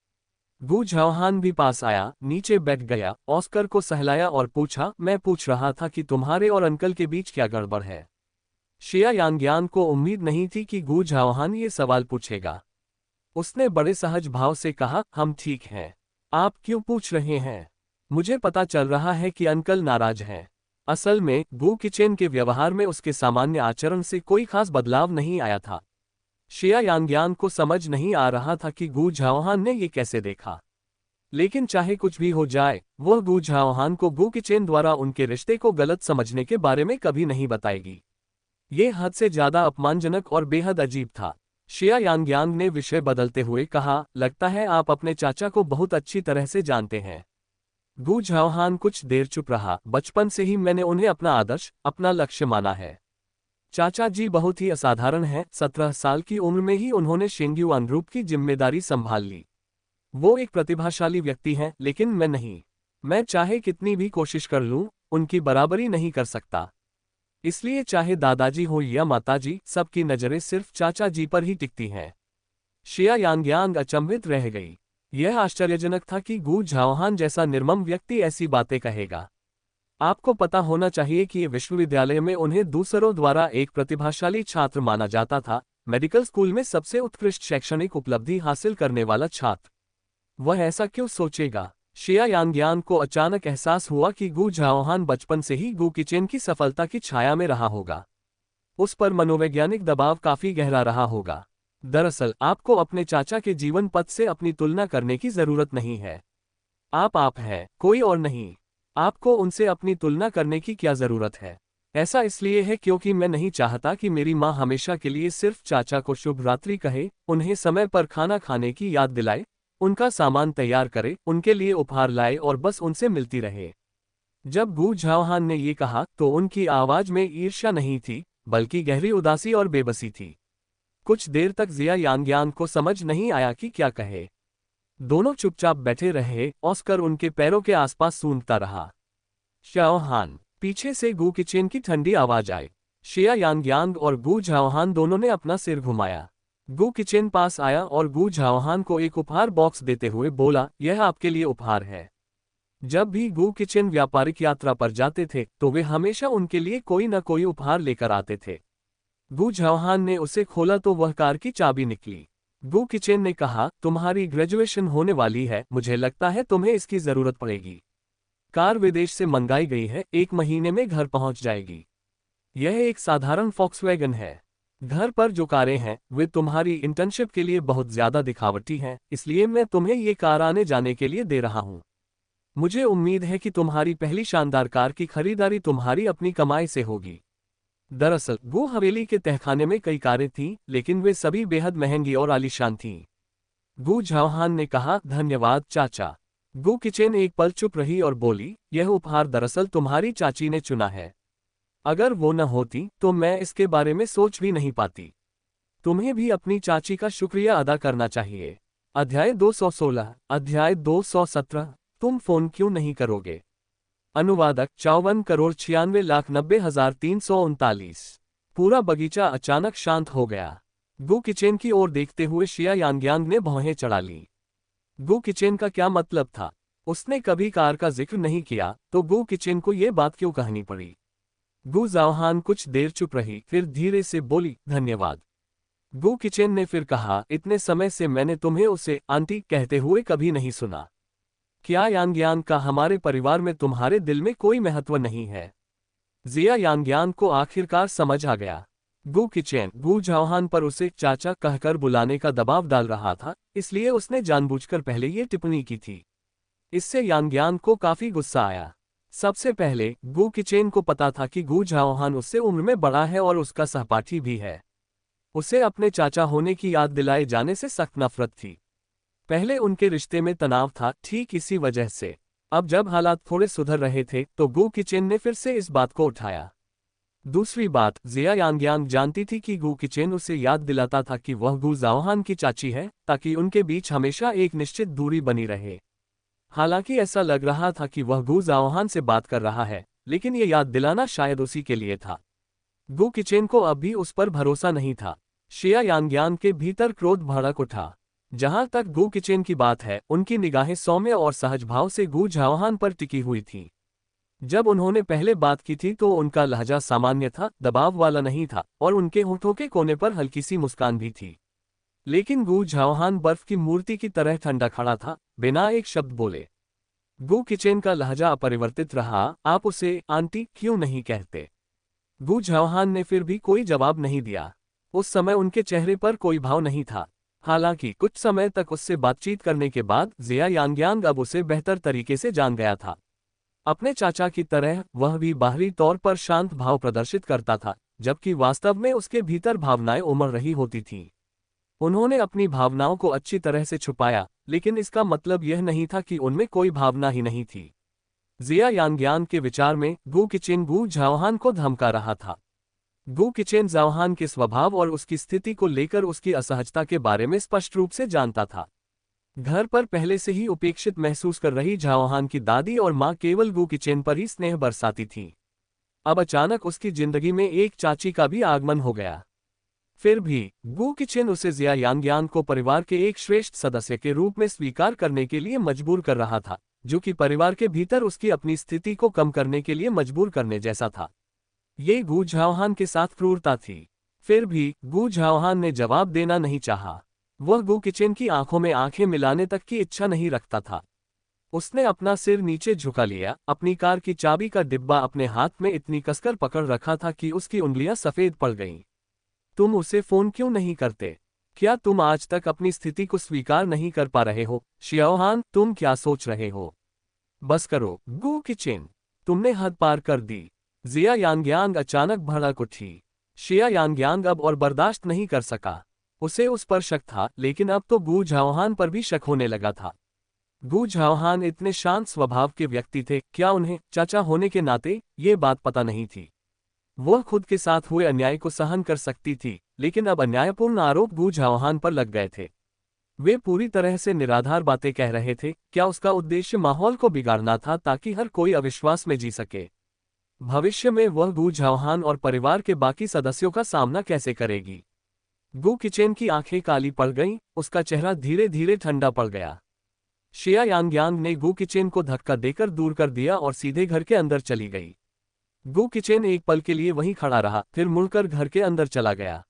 गु जाओहान भी पास आया, नीचे बैठ गया, ऑस्कर को सहलाया और पूछा, मैं पूछ रहा था कि तुम्हारे और अंकल के बीच क्या गड़बड़ है? शिया यांग्यांग को उम्मीद नहीं थी कि गू झाओहान ये सवाल पूछेगा। उसने बड़े सहज भाव से कहा, हम ठीक हैं। आप क्यों पूछ रहे हैं? मुझे पता चल रहा है कि अंकल नाराज हैं। असल में गू किचेन के व्यवहार में उसके सामान्य आचरण से कोई खास बदलाव नहीं आया था। शिया यांग्यांग को समझ नहीं आ रहा था कि गू झाओहान ने ये कैसे देखा। लेकिन चाहे कुछ भी हो जाए, वह गू झाओहान को गू किचेन द्वारा उनके रिश्ते को गलत समझने के बारे में कभी नहीं बताएगी। ये हद से ज्यादा अपमानजनक और बेहद अजीब था। शिया यांग्यांग ने विषय बदलते हुए कहा, लगता है आप अपने चाचा को बहुत अच्छी तरह से जानते हैं। गू झाओहान कुछ देर चुप रहा। बचपन से ही मैंने उन्हें अपना आदर्श, अपना लक्ष्य माना है। चाचा जी बहुत ही असाधारण हैं। 17 साल की उम्र में ही उन्होंने शेंग्युआन ग्रुप की जिम्मेदारी संभाल ली। वो एक प्रतिभाशाली व्यक्ति हैं, लेकिन मैं नहीं। मैं चाहे कितनी भी कोशिश कर लूं, उनकी बराबरी नहीं कर सकता। इसलिए चाहे दादाजी हो या माताजी, सबकी नजरें सिर्फ चाचा जी पर ही टिकती हैं। शिया यांग्यांग अचंभित रह गई। यह आश्चर्यजनक था कि गू झाओहान जैसा निर्मम व्यक्ति ऐसी बातें कहेगा। आपको पता होना चाहिए कि विश्वविद्यालय में उन्हें दूसरों द्वारा एक प्रतिभाशाली छात्र माना जाता था, मेडिकल स्कूल में सबसे उत्कृष्ट शैक्षणिक उपलब्धि हासिल करने वाला छात्र। वह ऐसा क्यों सोचेगा? शिया यांग्यांग को अचानक एहसास हुआ कि गू झाओहान बचपन से ही गू किचेन की सफलता की छाया में रहा होगा। उस पर मनोवैज्ञानिक दबाव काफी गहरा रहा होगा। दरअसल आपको अपने चाचा के जीवन पथ से अपनी तुलना करने की जरूरत नहीं है। आप हैं, कोई और नहीं। आपको उनसे अपनी तुलना करने की क्या जरूरत है? ऐसा इसलिए है क्योंकि मैं नहीं चाहता कि मेरी माँ हमेशा के लिए सिर्फ चाचा को शुभ रात्रि कहे, उन्हें समय पर खाना खाने की याद दिलाए, उनका सामान तैयार करे, उनके लिए उपहार लाए और बस उनसे मिलती रहे। जब गू झाओहान ने ये कहा तो उनकी आवाज में ईर्ष्या नहीं थी, बल्कि गहरी उदासी और बेबसी थी। कुछ देर तक जिया यांग्यांग को समझ नहीं आया कि क्या कहे। दोनों चुपचाप बैठे रहे। ऑस्कर उनके पैरों के आसपास सूंघता रहा। झाओहान, पीछे से गू किचेन की ठंडी आवाज आई। शिया यांग्यांग और गू झाओहान दोनों ने अपना सिर घुमाया। गू किचेन पास आया और गू झाओहान को एक उपहार बॉक्स देते हुए बोला, यह आपके लिए उपहार है। जब भी गू किचेन व्यापारिक यात्रा पर जाते थे तो वे हमेशा उनके लिए कोई न कोई उपहार लेकर आते थे। गू झाओहान ने उसे खोला तो वह कार की चाबी निकली। गू किचेन ने कहा, तुम्हारी ग्रेजुएशन होने वाली है, मुझे लगता है तुम्हें इसकी जरूरत पड़ेगी। कार विदेश से मंगाई गई है, 1 महीने में घर पहुंच जाएगी। यह एक साधारण फॉक्सवैगन है। घर पर जो कारें हैं वे तुम्हारी इंटर्नशिप के लिए बहुत ज्यादा दिखावटी हैं, इसलिए मैं तुम्हें ये कार आने जाने के लिए दे रहा हूं। मुझे उम्मीद है कि तुम्हारी पहली शानदार कार की खरीदारी तुम्हारी अपनी कमाई से होगी। दरअसल गू हवेली के तहखाने में कई कारें थीं, लेकिन वे सभी बेहद महंगी और आलीशान थीं। गू झाओहान ने कहा, धन्यवाद चाचा। गू किचेन एक पल चुप रही और बोली, यह उपहार दरअसल तुम्हारी चाची ने चुना है। अगर वो न होती तो मैं इसके बारे में सोच भी नहीं पाती। तुम्हें भी अपनी चाची का शुक्रिया अदा करना चाहिए। अध्याय 216। अध्याय 217। तुम फोन क्यों नहीं करोगे? अनुवादक 54,96,90,339। पूरा बगीचा अचानक शांत हो गया। गू किचेन की ओर देखते हुए शिया यांग्यांग ने भौहें चढ़ा ली। गू किचेन का क्या मतलब था? उसने कभी कार का जिक्र नहीं किया, तो गू किचेन को ये बात क्यों कहनी पड़ी? गू झाओहान कुछ देर चुप रही, फिर धीरे से बोली, धन्यवाद। गू किचेन ने फिर कहा, इतने समय से मैंने तुम्हें उसे आंटी कहते हुए कभी नहीं सुना। क्या यांग्यांग का हमारे परिवार में तुम्हारे दिल में कोई महत्व नहीं है? जिया यांग्यांग को आखिरकार समझ आ गया। गू किचेन गू झाओहान पर उसे चाचा कहकर बुलाने का दबाव डाल रहा था, इसलिए उसने जानबूझकर पहले ये टिप्पणी की थी। इससे यांग्यांग को काफी गुस्सा आया। सबसे पहले गू किचेन को पता था कि गू झाओहान उससे उम्र में बड़ा है और उसका सहपाठी भी है। उसे अपने चाचा होने की याद दिलाए जाने से सख्त नफरत थी। पहले उनके रिश्ते में तनाव था, ठीक इसी वजह से। अब जब हालात थोड़े सुधर रहे थे तो गू किचेन ने फिर से इस बात को उठाया। दूसरी बात, जिया यांग्यांग जानती थी कि गू किचेन उसे याद दिलाता था कि वह गू झाओहान की चाची है, ताकि उनके बीच हमेशा एक निश्चित दूरी बनी रहे। हालांकि ऐसा लग रहा था कि वह गू झाओहान से बात कर रहा है, लेकिन ये याद दिलाना शायद उसी के लिए था। गू किचेन को अब भी उस पर भरोसा नहीं था। शिया यांग्यांग के भीतर क्रोध भड़क उठा। जहां तक गू किचेन की बात है, उनकी निगाहें सौम्य और सहज भाव से गू झाओहान पर टिकी हुई थीं। जब उन्होंने पहले बात की थी तो उनका लहजा सामान्य था, दबाव वाला नहीं था, और उनके होठों के कोने पर हल्की सी मुस्कान भी थी। लेकिन गू झाओहान बर्फ की मूर्ति की तरह ठंडा खड़ा था, बिना एक शब्द बोले। गू किचेन का लहजा अपरिवर्तित रहा, आप उसे आंटी क्यों नहीं कहते? गू झाओहान ने फिर भी कोई जवाब नहीं दिया। उस समय उनके चेहरे पर कोई भाव नहीं था। हालांकि कुछ समय तक उससे बातचीत करने के बाद जिया यांग्यांग अब उसे बेहतर तरीके से जान गया था। अपने चाचा की तरह वह भी बाहरी तौर पर शांत भाव प्रदर्शित करता था, जबकि वास्तव में उसके भीतर भावनाएं उमड़ रही होती थीं। उन्होंने अपनी भावनाओं को अच्छी तरह से छुपाया, लेकिन इसका मतलब यह नहीं था कि उनमें कोई भावना ही नहीं थी। जिया यांग्यांग के विचार में गू किचेन गू झाओहान को धमका रहा था। गू किचेन झाओहान के स्वभाव और उसकी स्थिति को लेकर उसकी असहजता के बारे में स्पष्ट रूप से जानता था। घर पर पहले से ही उपेक्षित महसूस कर रही झाओहान की दादी और माँ केवल गू किचेन पर ही स्नेह बरसाती थीं। अब अचानक उसकी जिंदगी में एक चाची का भी आगमन हो गया। फिर भी गू किचेन उसे जिया यांग्यांग को परिवार के एक श्रेष्ठ सदस्य के रूप में स्वीकार करने के लिए मजबूर कर रहा था, जो कि परिवार के भीतर उसकी अपनी स्थिति को कम करने के लिए मजबूर करने जैसा था। ये गू झाओहान के साथ क्रूरता थी। फिर भी गू झाओहान ने जवाब देना नहीं चाहा। वह गू किचेन की आंखों में आंखें मिलाने तक की इच्छा नहीं रखता था। उसने अपना सिर नीचे झुका लिया, अपनी कार की चाबी का डिब्बा अपने हाथ में इतनी कसकर पकड़ रखा था कि उसकी उंगलियां सफेद पड़ गईं। तुम उसे फोन क्यों नहीं करते? क्या तुम आज तक अपनी स्थिति को स्वीकार नहीं कर पा रहे हो? शियाओहान, तुम क्या सोच रहे हो? बस करो, गू किचेन, तुमने हद पार कर दी। जिया यांग्यांग अचानक भड़क उठी। शिया यांग्यांग अब और बर्दाश्त नहीं कर सका। उसे उस पर शक था, लेकिन अब तो गू झाओहान पर भी शक होने लगा था। गू झाओहान इतने शांत स्वभाव के व्यक्ति थे, क्या उन्हें चाचा होने के नाते ये बात पता नहीं थी? वह खुद के साथ हुए अन्याय को सहन कर सकती थी, लेकिन अब अन्यायपूर्ण आरोप गू झाओहान पर लग गए थे। वे पूरी तरह से निराधार बातें कह रहे थे। क्या उसका उद्देश्य माहौल को बिगाड़ना था ताकि हर कोई अविश्वास में जी सके? भविष्य में वह गू झाओहान और परिवार के बाकी सदस्यों का सामना कैसे करेगी? गू किचेन की आंखें काली पड़ गईं, उसका चेहरा धीरे धीरे ठंडा पड़ गया। शिया यांग्यांग ने गू किचेन को धक्का देकर दूर कर दिया और सीधे घर के अंदर चली गई। गू किचेन एक पल के लिए वहीं खड़ा रहा, फिर मुड़कर घर के अंदर चला गया।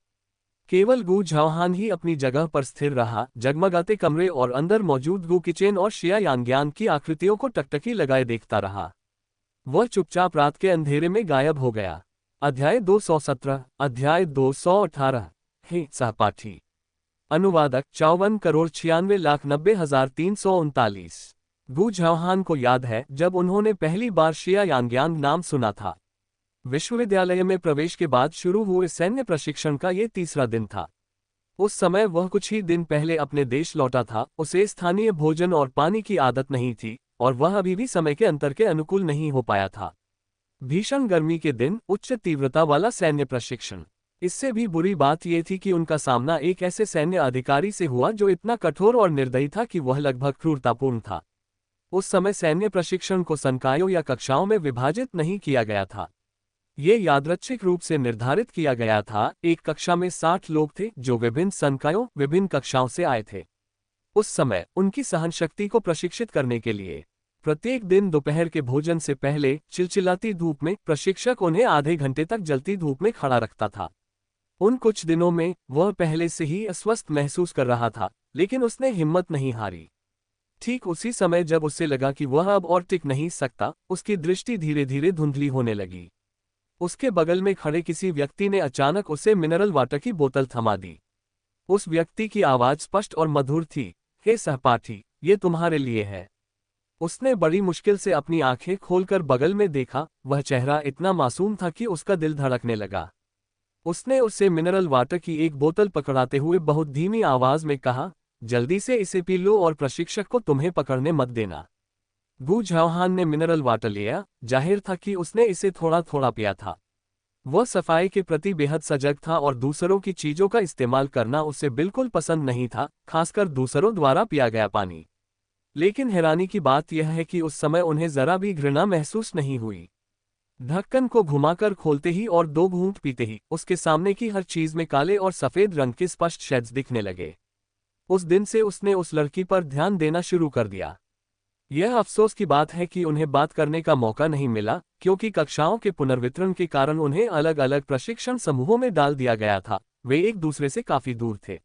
केवल गू झाओहान ही अपनी जगह पर स्थिर रहा, जगमगाते कमरे और अंदर मौजूद गू किचेन और शिया यांग्यांग की आकृतियों को टकटकी लगाए देखता रहा। वह चुपचाप रात के अंधेरे में गायब हो गया। अध्याय 217, अध्याय 218। हे सहपाठी। अनुवादक 54,96,90,339। गू झाओहान को याद है जब उन्होंने पहली बार शिया यांग्यांग नाम सुना था। विश्वविद्यालय में प्रवेश के बाद शुरू हुए सैन्य प्रशिक्षण का ये तीसरा दिन था। उस समय वह कुछ ही दिन पहले अपने देश लौटा था। उसे स्थानीय भोजन और पानी की आदत नहीं थी, और वह अभी भी समय के अंतर के अनुकूल नहीं हो पाया था। भीषण गर्मी के दिन, उच्च तीव्रता वाला सैन्य प्रशिक्षण। इससे भी बुरी बात यह थी कि उनका सामना एक ऐसे सैन्य अधिकारी से हुआ जो इतना कठोर और निर्दयी था कि वह लगभग क्रूरतापूर्ण था। उस समय सैन्य प्रशिक्षण को संकायों या कक्षाओं में विभाजित नहीं किया गया था। ये यादृच्छिक रूप से निर्धारित किया गया था। एक कक्षा में 60 लोग थे जो विभिन्न संकायों, विभिन्न कक्षाओं से आए थे। उस समय उनकी सहनशक्ति को प्रशिक्षित करने के लिए प्रत्येक दिन दोपहर के भोजन से पहले चिलचिलाती धूप में प्रशिक्षक उन्हें आधे घंटे तक जलती धूप में खड़ा रखता था। उन कुछ दिनों में वह पहले से ही अस्वस्थ महसूस कर रहा था, लेकिन उसने हिम्मत नहीं हारी। ठीक उसी समय जब उसे लगा कि वह अब और टिक नहीं सकता, उसकी दृष्टि धीरे धीरे धुंधली होने लगी। उसके बगल में खड़े किसी व्यक्ति ने अचानक उसे मिनरल वाटर की बोतल थमा दी। उस व्यक्ति की आवाज स्पष्ट और मधुर थी। हे सहपाठी, ये तुम्हारे लिए है। उसने बड़ी मुश्किल से अपनी आंखें खोलकर बगल में देखा। वह चेहरा इतना मासूम था कि उसका दिल धड़कने लगा। उसने उससे मिनरल वाटर की एक बोतल पकड़ाते हुए बहुत धीमी आवाज में कहा, जल्दी से इसे पी लो और प्रशिक्षक को तुम्हें पकड़ने मत देना। गू झाओहान ने मिनरल वाटर लिया। जाहिर था कि उसने इसे थोड़ा थोड़ा पिया था। वह सफाई के प्रति बेहद सजग था और दूसरों की चीजों का इस्तेमाल करना उसे बिल्कुल पसंद नहीं था, खासकर दूसरों द्वारा पिया गया पानी। लेकिन हैरानी की बात यह है कि उस समय उन्हें जरा भी घृणा महसूस नहीं हुई। ढक्कन को घुमाकर खोलते ही और 2 घूंट पीते ही उसके सामने की हर चीज में काले और सफेद रंग के स्पष्ट शेड्स दिखने लगे। उस दिन से उसने उस लड़की पर ध्यान देना शुरू कर दिया। यह अफसोस की बात है कि उन्हें बात करने का मौका नहीं मिला, क्योंकि कक्षाओं के पुनर्वितरण के कारण उन्हें अलग अलग प्रशिक्षण समूहों में डाल दिया गया था। वे एक दूसरे से काफी दूर थे,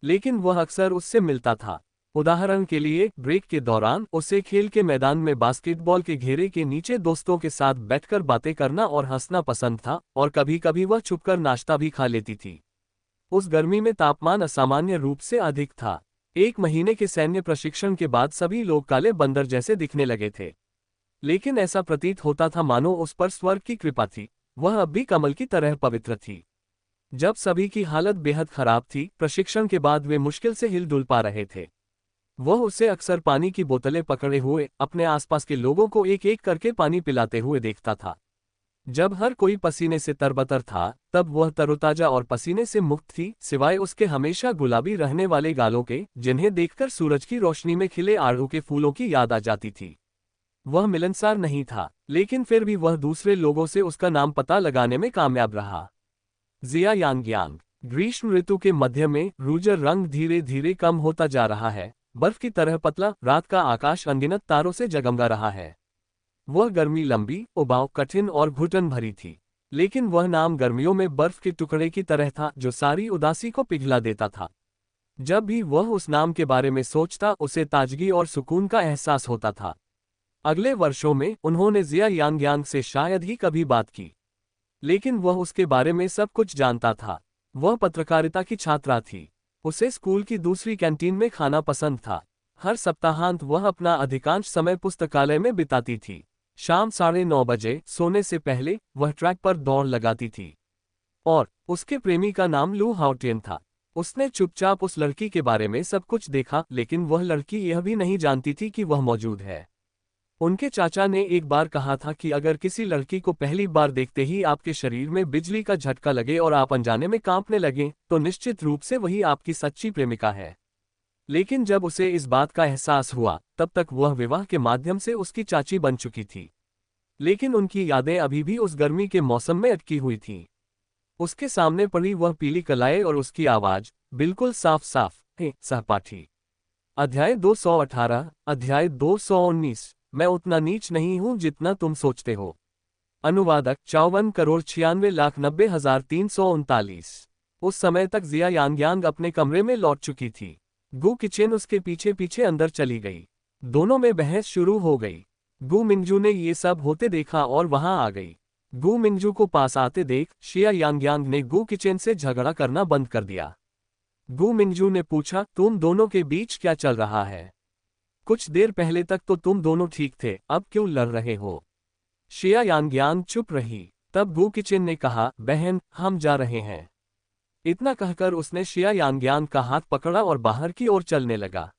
लेकिन वह अक्सर उससे मिलता था। उदाहरण के लिए, ब्रेक के दौरान उसे खेल के मैदान में बास्केटबॉल के घेरे के नीचे दोस्तों के साथ बैठकर बातें करना और हंसना पसंद था, और कभी कभी वह छुपकर नाश्ता भी खा लेती थी। उस गर्मी में तापमान असामान्य रूप से अधिक था। 1 महीने के सैन्य प्रशिक्षण के बाद सभी लोग काले बंदर जैसे दिखने लगे थे, लेकिन ऐसा प्रतीत होता था मानो उस पर स्वर्ग की कृपा थी। वह अब भी कमल की तरह पवित्र थी। जब सभी की हालत बेहद खराब थी, प्रशिक्षण के बाद वे मुश्किल से हिल-डुल पा रहे थे। वह उसे अक्सर पानी की बोतलें पकड़े हुए अपने आसपास के लोगों को एक-एक करके पानी पिलाते हुए देखता था। जब हर कोई पसीने से तरबतर था, तब वह तरोताजा और पसीने से मुक्त थी, सिवाय उसके हमेशा गुलाबी रहने वाले गालों के, जिन्हें देखकर सूरज की रोशनी में खिले आड़ू के फूलों की याद आ जाती थी। वह मिलनसार नहीं था, लेकिन फिर भी वह दूसरे लोगों से उसका नाम पता लगाने में कामयाब रहा। जिया यांग्यांग। ग्रीष्म ऋतु के मध्य में रूजर रंग धीरे धीरे कम होता जा रहा है। बर्फ की तरह पतला, रात का आकाश अनगिनत तारों से जगमगा रहा है। वह गर्मी लंबी, उबाऊ, कठिन और घुटन भरी थी, लेकिन वह नाम गर्मियों में बर्फ के टुकड़े की तरह था जो सारी उदासी को पिघला देता था। जब भी वह उस नाम के बारे में सोचता, उसे ताजगी और सुकून का एहसास होता था। अगले वर्षों में उन्होंने जिया यांग्यांग से शायद ही कभी बात की, लेकिन वह उसके बारे में सब कुछ जानता था। वह पत्रकारिता की छात्रा थी। उसे स्कूल की दूसरी कैंटीन में खाना पसंद था। हर सप्ताहांत वह अपना अधिकांश समय पुस्तकालय में बिताती थी। शाम 9:30 बजे सोने से पहले वह ट्रैक पर दौड़ लगाती थी। और उसके प्रेमी का नाम लू हाउटियन था। उसने चुपचाप उस लड़की के बारे में सब कुछ देखा, लेकिन वह लड़की यह भी नहीं जानती थी कि वह मौजूद है। उनके चाचा ने एक बार कहा था कि अगर किसी लड़की को पहली बार देखते ही आपके शरीर में बिजली का झटका लगे और आप अनजाने में कांपने लगें, तो निश्चित रूप से वही आपकी सच्ची प्रेमिका है। लेकिन जब उसे इस बात का एहसास हुआ, तब तक वह विवाह के माध्यम से उसकी चाची बन चुकी थी। लेकिन उनकी यादें अभी भी उस गर्मी के मौसम में अटकी हुई थीं। उसके सामने पड़ी वह पीली कलाएं और उसकी आवाज, बिल्कुल साफ साफ, हे सहपाठी। अध्याय 218। अध्याय 219। मैं उतना नीच नहीं हूं जितना तुम सोचते हो। अनुवादक 54,96,90,339। उस समय तक जिया यांग्यांग अपने कमरे में लौट चुकी थी। गु किचेन उसके पीछे पीछे अंदर चली गई। दोनों में बहस शुरू हो गई। गु मिंगजू ने ये सब होते देखा और वहां आ गई। गु मिंगजू को पास आते देख शिया यांग्यांग ने गु किचेन से झगड़ा करना बंद कर दिया। गु मिंगजू ने पूछा, तुम दोनों के बीच क्या चल रहा है? कुछ देर पहले तक तो तुम दोनों ठीक थे, अब क्यों लड़ रहे हो? शिया यांग्यांग चुप रही। तब गु किचेन ने कहा, बहन, हम जा रहे हैं। इतना कहकर उसने शिया यांग्यांग का हाथ पकड़ा और बाहर की ओर चलने लगा।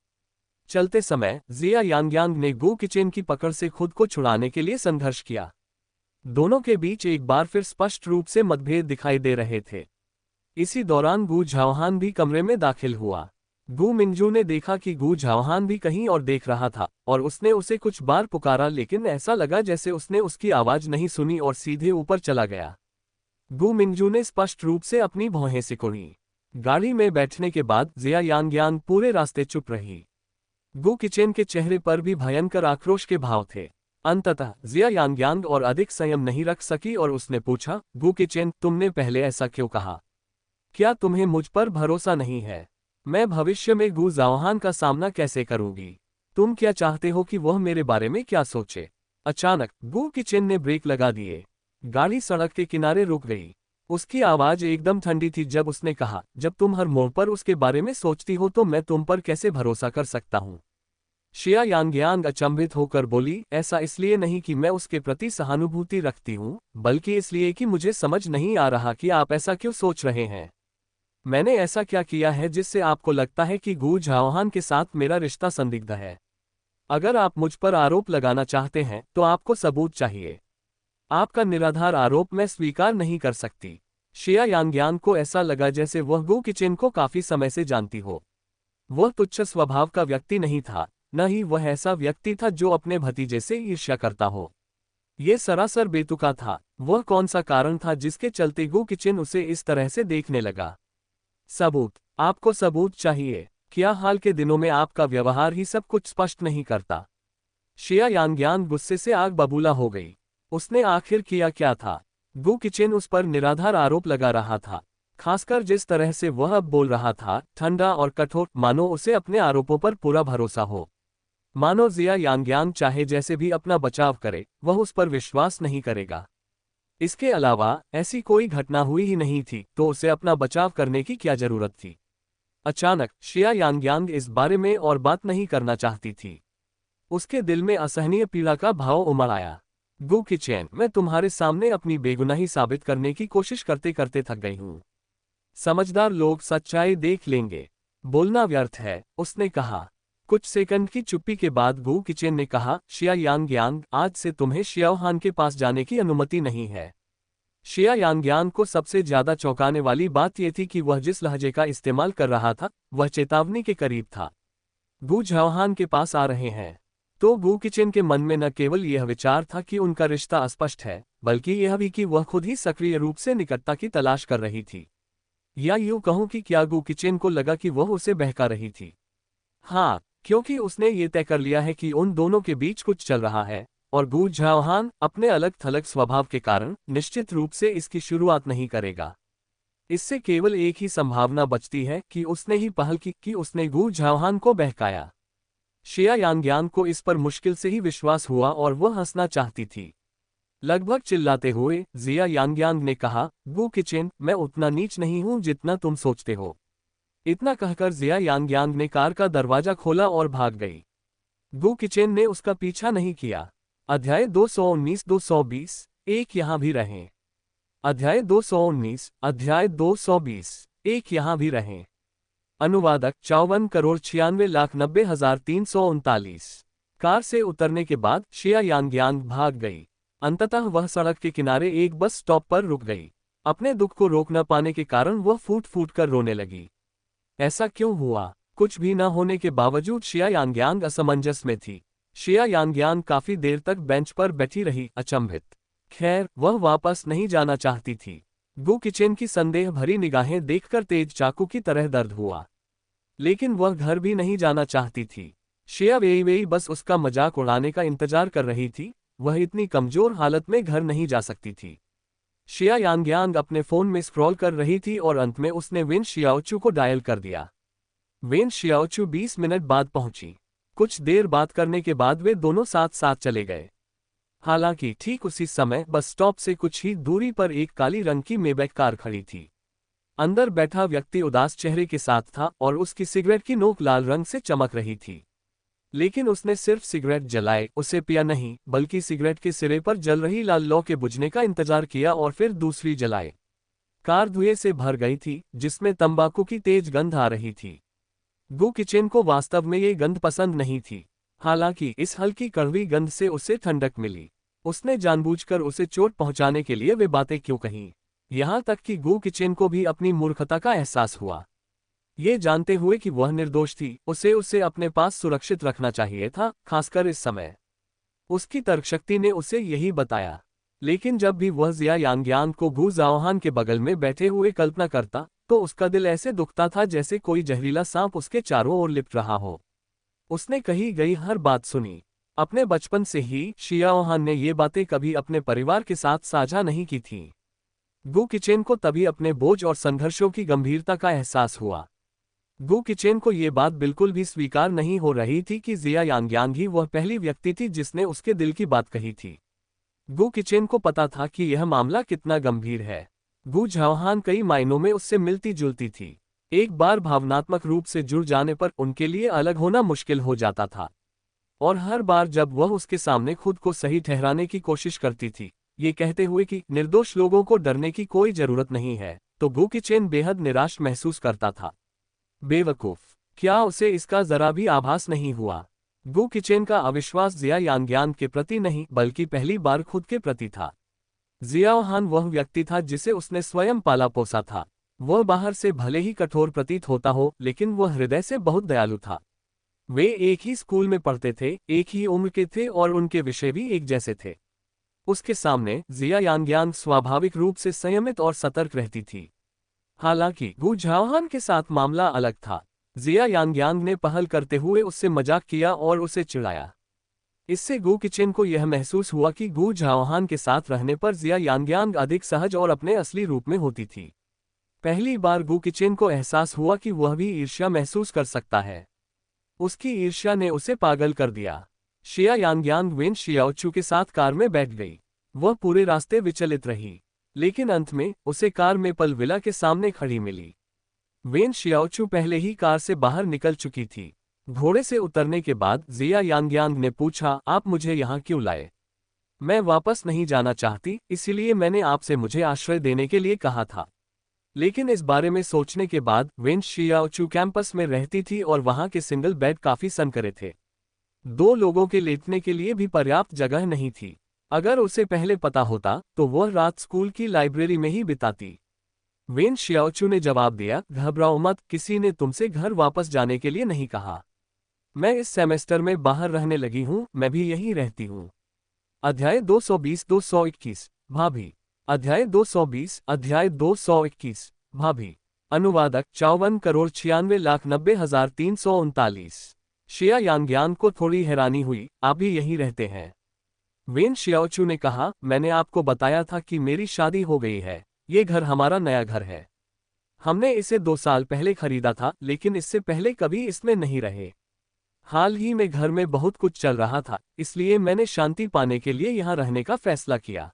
चलते समय जिया यांग्यांग ने गु किचेन की पकड़ से खुद को छुड़ाने के लिए संघर्ष किया। दोनों के बीच एक बार फिर स्पष्ट रूप से मतभेद दिखाई दे रहे थे। इसी दौरान गु झाओहान भी कमरे में दाखिल हुआ। गु मिंगजू ने देखा कि गु झाओहान भी कहीं और देख रहा था, और उसने उसे कुछ बार पुकारा, लेकिन ऐसा लगा जैसे उसने उसकी आवाज नहीं सुनी और सीधे ऊपर चला गया। गु मिंगजू ने स्पष्ट रूप से अपनी भौहें सिकुड़ी। गाड़ी में बैठने के बाद जिया यांग्यांग पूरे रास्ते चुप रही। गु किचेन के चेहरे पर भी भयंकर आक्रोश के भाव थे। अंततः जिया यांग्यांग और अधिक संयम नहीं रख सकी और उसने पूछा, गु किचेन, तुमने पहले ऐसा क्यों कहा? क्या तुम्हें मुझ पर भरोसा नहीं है? मैं भविष्य में गु झाओहान का सामना कैसे करूंगी? तुम क्या चाहते हो कि वह मेरे बारे में क्या सोचे? अचानक गु किचेन ने ब्रेक लगा दिए। गाड़ी सड़क के किनारे रुक गई। उसकी आवाज एकदम ठंडी थी जब उसने कहा, जब तुम हर मोड़ पर उसके बारे में सोचती हो तो मैं तुम पर कैसे भरोसा कर सकता हूँ? शिया यांग्यांग अचंभित होकर बोली, ऐसा इसलिए नहीं कि मैं उसके प्रति सहानुभूति रखती हूँ, बल्कि इसलिए कि मुझे समझ नहीं आ रहा कि आप ऐसा क्यों सोच रहे हैं। मैंने ऐसा क्या किया है जिससे आपको लगता है कि गु झाओहान के साथ मेरा रिश्ता संदिग्ध है? अगर आप मुझ पर आरोप लगाना चाहते हैं तो आपको सबूत चाहिए। आपका निराधार आरोप मैं स्वीकार नहीं कर सकती। शिया यांग्यांग को ऐसा लगा जैसे वह गु किचेन को काफी समय से जानती हो। वह तुच्छ स्वभाव का व्यक्ति नहीं था, न ही वह ऐसा व्यक्ति था जो अपने भतीजे से ईर्ष्या करता हो। ये सरासर बेतुका था। वह कौन सा कारण था जिसके चलते गु किचेन उसे इस तरह से देखने लगा? सबूत। आपको सबूत चाहिए। क्या हाल के दिनों में आपका व्यवहार ही सब कुछ स्पष्ट नहीं करता? शिया यांग्यांग गुस्से से आग बबूला हो गई। उसने आखिर किया क्या था? गु किचेन उस पर निराधार आरोप लगा रहा था। खासकर जिस तरह से वह अब बोल रहा था, ठंडा और कठोर, मानो उसे अपने आरोपों पर पूरा भरोसा हो। मानो जिया यांग्यांग चाहे जैसे भी अपना बचाव करे, वह उस पर विश्वास नहीं करेगा। इसके अलावा ऐसी कोई घटना हुई ही नहीं थी, तो उसे अपना बचाव करने की क्या जरूरत थी? अचानक शिया यांग्यांग इस बारे में और बात नहीं करना चाहती थी। उसके दिल में असहनीय पीड़ा का भाव उमड़ आया। गु किचेन, मैं तुम्हारे सामने अपनी बेगुनाही साबित करने की कोशिश करते करते थक गई हूं। समझदार लोग सच्चाई देख लेंगे। बोलना व्यर्थ है, उसने कहा। कुछ सेकंड की चुप्पी के बाद गु किचेन ने कहा, शिया यांग्यांग, आज से तुम्हें शियाओहान के पास जाने की अनुमति नहीं है। शिया यांग्यांग को सबसे ज्यादा चौंकाने वाली बात यह थी कि वह जिस लहजे का इस्तेमाल कर रहा था, वह चेतावनी के करीब था। गु झाओहान के पास आ रहे हैं। तो गु किचेन के मन में न केवल यह विचार था कि उनका रिश्ता अस्पष्ट है, बल्कि यह भी कि वह खुद ही सक्रिय रूप से निकटता की तलाश कर रही थी। या यूं कहूं कि क्या गु किचेन को लगा कि वह उसे बहका रही थी? हाँ, क्योंकि उसने ये तय कर लिया है कि उन दोनों के बीच कुछ चल रहा है, और गु झाओहान अपने अलग थलग स्वभाव के कारण निश्चित रूप से इसकी शुरुआत नहीं करेगा। इससे केवल एक ही संभावना बचती है कि उसने ही पहल की, कि उसने गु झाओहान को बहकाया। शिया यांग्यांग को इस पर मुश्किल से ही विश्वास हुआ और वह हंसना चाहती थी। लगभग चिल्लाते हुए जिया यांग्यांग ने कहा, गु किचेन, मैं उतना नीच नहीं हूं जितना तुम सोचते हो। इतना कहकर जिया यांग्यांग ने कार का दरवाजा खोला और भाग गई। गु किचेन ने उसका पीछा नहीं किया। अध्याय 219-220 एक यहाँ भी रहें। अध्याय 219 अध्याय 220 एक यहाँ भी रहें। अनुवादक 54,96,90,339। कार से उतरने के बाद शिया यांग्यांग भाग गई। अंततः वह सड़क के किनारे एक बस स्टॉप पर रुक गई। अपने दुख को रोक न पाने के कारण वह फूट फूट कर रोने लगी। ऐसा क्यों हुआ? कुछ भी न होने के बावजूद शिया यांग्यांग असमंजस में थी। शिया यांग्यांग काफी देर तक बेंच पर बैठी रही, अचंभित। खैर, वह वापस नहीं जाना चाहती थी। गु किचेन की संदेह भरी निगाहें देखकर तेज चाकू की तरह दर्द हुआ। लेकिन वह घर भी नहीं जाना चाहती थी। शिया वेई बस उसका मजाक उड़ाने का इंतजार कर रही थी। वह इतनी कमजोर हालत में घर नहीं जा सकती थी। शिया यांग्यांग अपने फोन में स्क्रॉल कर रही थी और अंत में उसने वेन शियाओचू को डायल कर दिया। वेन शियाओचू 20 मिनट बाद पहुंची। कुछ देर बात करने के बाद वे दोनों साथ साथ चले गए। हालांकि ठीक उसी समय बस स्टॉप से कुछ ही दूरी पर एक काली रंग की मेबैक कार खड़ी थी। अंदर बैठा व्यक्ति उदास चेहरे के साथ था और उसकी सिगरेट की नोक लाल रंग से चमक रही थी। लेकिन उसने सिर्फ सिगरेट जलाए, उसे पिया नहीं, बल्कि सिगरेट के सिरे पर जल रही लाल लौ के बुझने का इंतजार किया और फिर दूसरी जलाए। कार धुएं से भर गई थी, जिसमें तंबाकू की तेज गंध आ रही थी। गु किचेन को वास्तव में ये गंध पसंद नहीं थी। हालांकि इस हल्की कड़वी गंध से उसे ठंडक मिली। उसने जानबूझकर उसे चोट पहुंचाने के लिए वे बातें क्यों कहीं? यहां तक कि गु किचेन को भी अपनी मूर्खता का एहसास हुआ। ये जानते हुए कि वह निर्दोष थी, उसे अपने पास सुरक्षित रखना चाहिए था, खासकर इस समय। उसकी तर्कशक्ति ने उसे यही बताया। लेकिन जब भी वह जिया यांग्यांग को गु झाओहान के बगल में बैठे हुए कल्पना करता, तो उसका दिल ऐसे दुखता था जैसे कोई जहरीला सांप उसके चारों ओर लिपट रहा हो। उसने कही गई हर बात सुनी। अपने बचपन से ही शियाओहान ने ये बातें कभी अपने परिवार के साथ साझा नहीं की थीं। गु किचेन को तभी अपने बोझ और संघर्षों की गंभीरता का एहसास हुआ। गु किचेन को ये बात बिल्कुल भी स्वीकार नहीं हो रही थी कि जिया यांग्यांग ही वह पहली व्यक्ति थी जिसने उसके दिल की बात कही थी। गु किचेन को पता था कि यह मामला कितना गंभीर है। गु झाओहान कई मायनों में उससे मिलती जुलती थी। एक बार भावनात्मक रूप से जुड़ जाने पर उनके लिए अलग होना मुश्किल हो जाता था। और हर बार जब वह उसके सामने खुद को सही ठहराने की कोशिश करती थी, ये कहते हुए कि निर्दोष लोगों को डरने की कोई जरूरत नहीं है, तो गु किचेन बेहद निराश महसूस करता था। बेवकूफ, क्या उसे इसका जरा भी आभास नहीं हुआ? गु किचेन का अविश्वास जिया यांग्यांग के प्रति नहीं, बल्कि पहली बार खुद के प्रति था। जियाओहान वह व्यक्ति था जिसे उसने स्वयं पाला पोसा था। वह बाहर से भले ही कठोर प्रतीत होता हो, लेकिन वह हृदय से बहुत दयालु था। वे एक ही स्कूल में पढ़ते थे, एक ही उम्र के थे और उनके विषय भी एक जैसे थे। उसके सामने जिया यांग्यांग स्वाभाविक रूप से संयमित और सतर्क रहती थी। हालांकि गु झाओहान के साथ मामला अलग था। जिया यांग्यांग ने पहल करते हुए उससे मजाक किया और उसे चिढ़ाया। इससे गु किचेन को यह महसूस हुआ कि गु झाओहान के साथ रहने पर जिया यांग्यांग अधिक सहज और अपने असली रूप में होती थी। पहली बार गु किचेन को एहसास हुआ कि वह भी ईर्ष्या महसूस कर सकता है। उसकी ईर्ष्या ने उसे पागल कर दिया। शिया यांग्यांग वेन शियाओचू के साथ कार में बैठ गई। वह पूरे रास्ते विचलित रही, लेकिन अंत में उसे कार मेपल विला के सामने खड़ी मिली। वेन शियाओचू पहले ही कार से बाहर निकल चुकी थी। घोड़े से उतरने के बाद जिया यांग्यांग ने पूछा, आप मुझे यहाँ क्यों लाए? मैं वापस नहीं जाना चाहती, इसलिए मैंने आपसे मुझे आश्रय देने के लिए कहा था। लेकिन इस बारे में सोचने के बाद वेन शियाओचू कैंपस में रहती थी और वहां के सिंगल बेड काफी सनकरे थे। 2 लोगों के लेटने के लिए भी पर्याप्त जगह नहीं थी। अगर उसे पहले पता होता तो वह रात स्कूल की लाइब्रेरी में ही बिताती। वेन शियाओचू ने जवाब दिया, घबराओ मत, किसी ने तुमसे घर वापस जाने के लिए नहीं कहा। मैं इस सेमेस्टर में बाहर रहने लगी हूँ, मैं भी यहीं रहती हूँ। अध्याय 220-221 भाभी। अध्याय 221 भाभी। अनुवादक 54,96,90,339। शिया यांग्यांग को थोड़ी हैरानी हुई, आप भी यहीं रहते हैं? वेन शियाओचू ने कहा, मैंने आपको बताया था कि मेरी शादी हो गई है। ये घर हमारा नया घर है। हमने इसे 2 साल पहले खरीदा था, लेकिन इससे पहले कभी इसमें नहीं रहे। हाल ही में घर में बहुत कुछ चल रहा था, इसलिए मैंने शांति पाने के लिए यहाँ रहने का फैसला किया।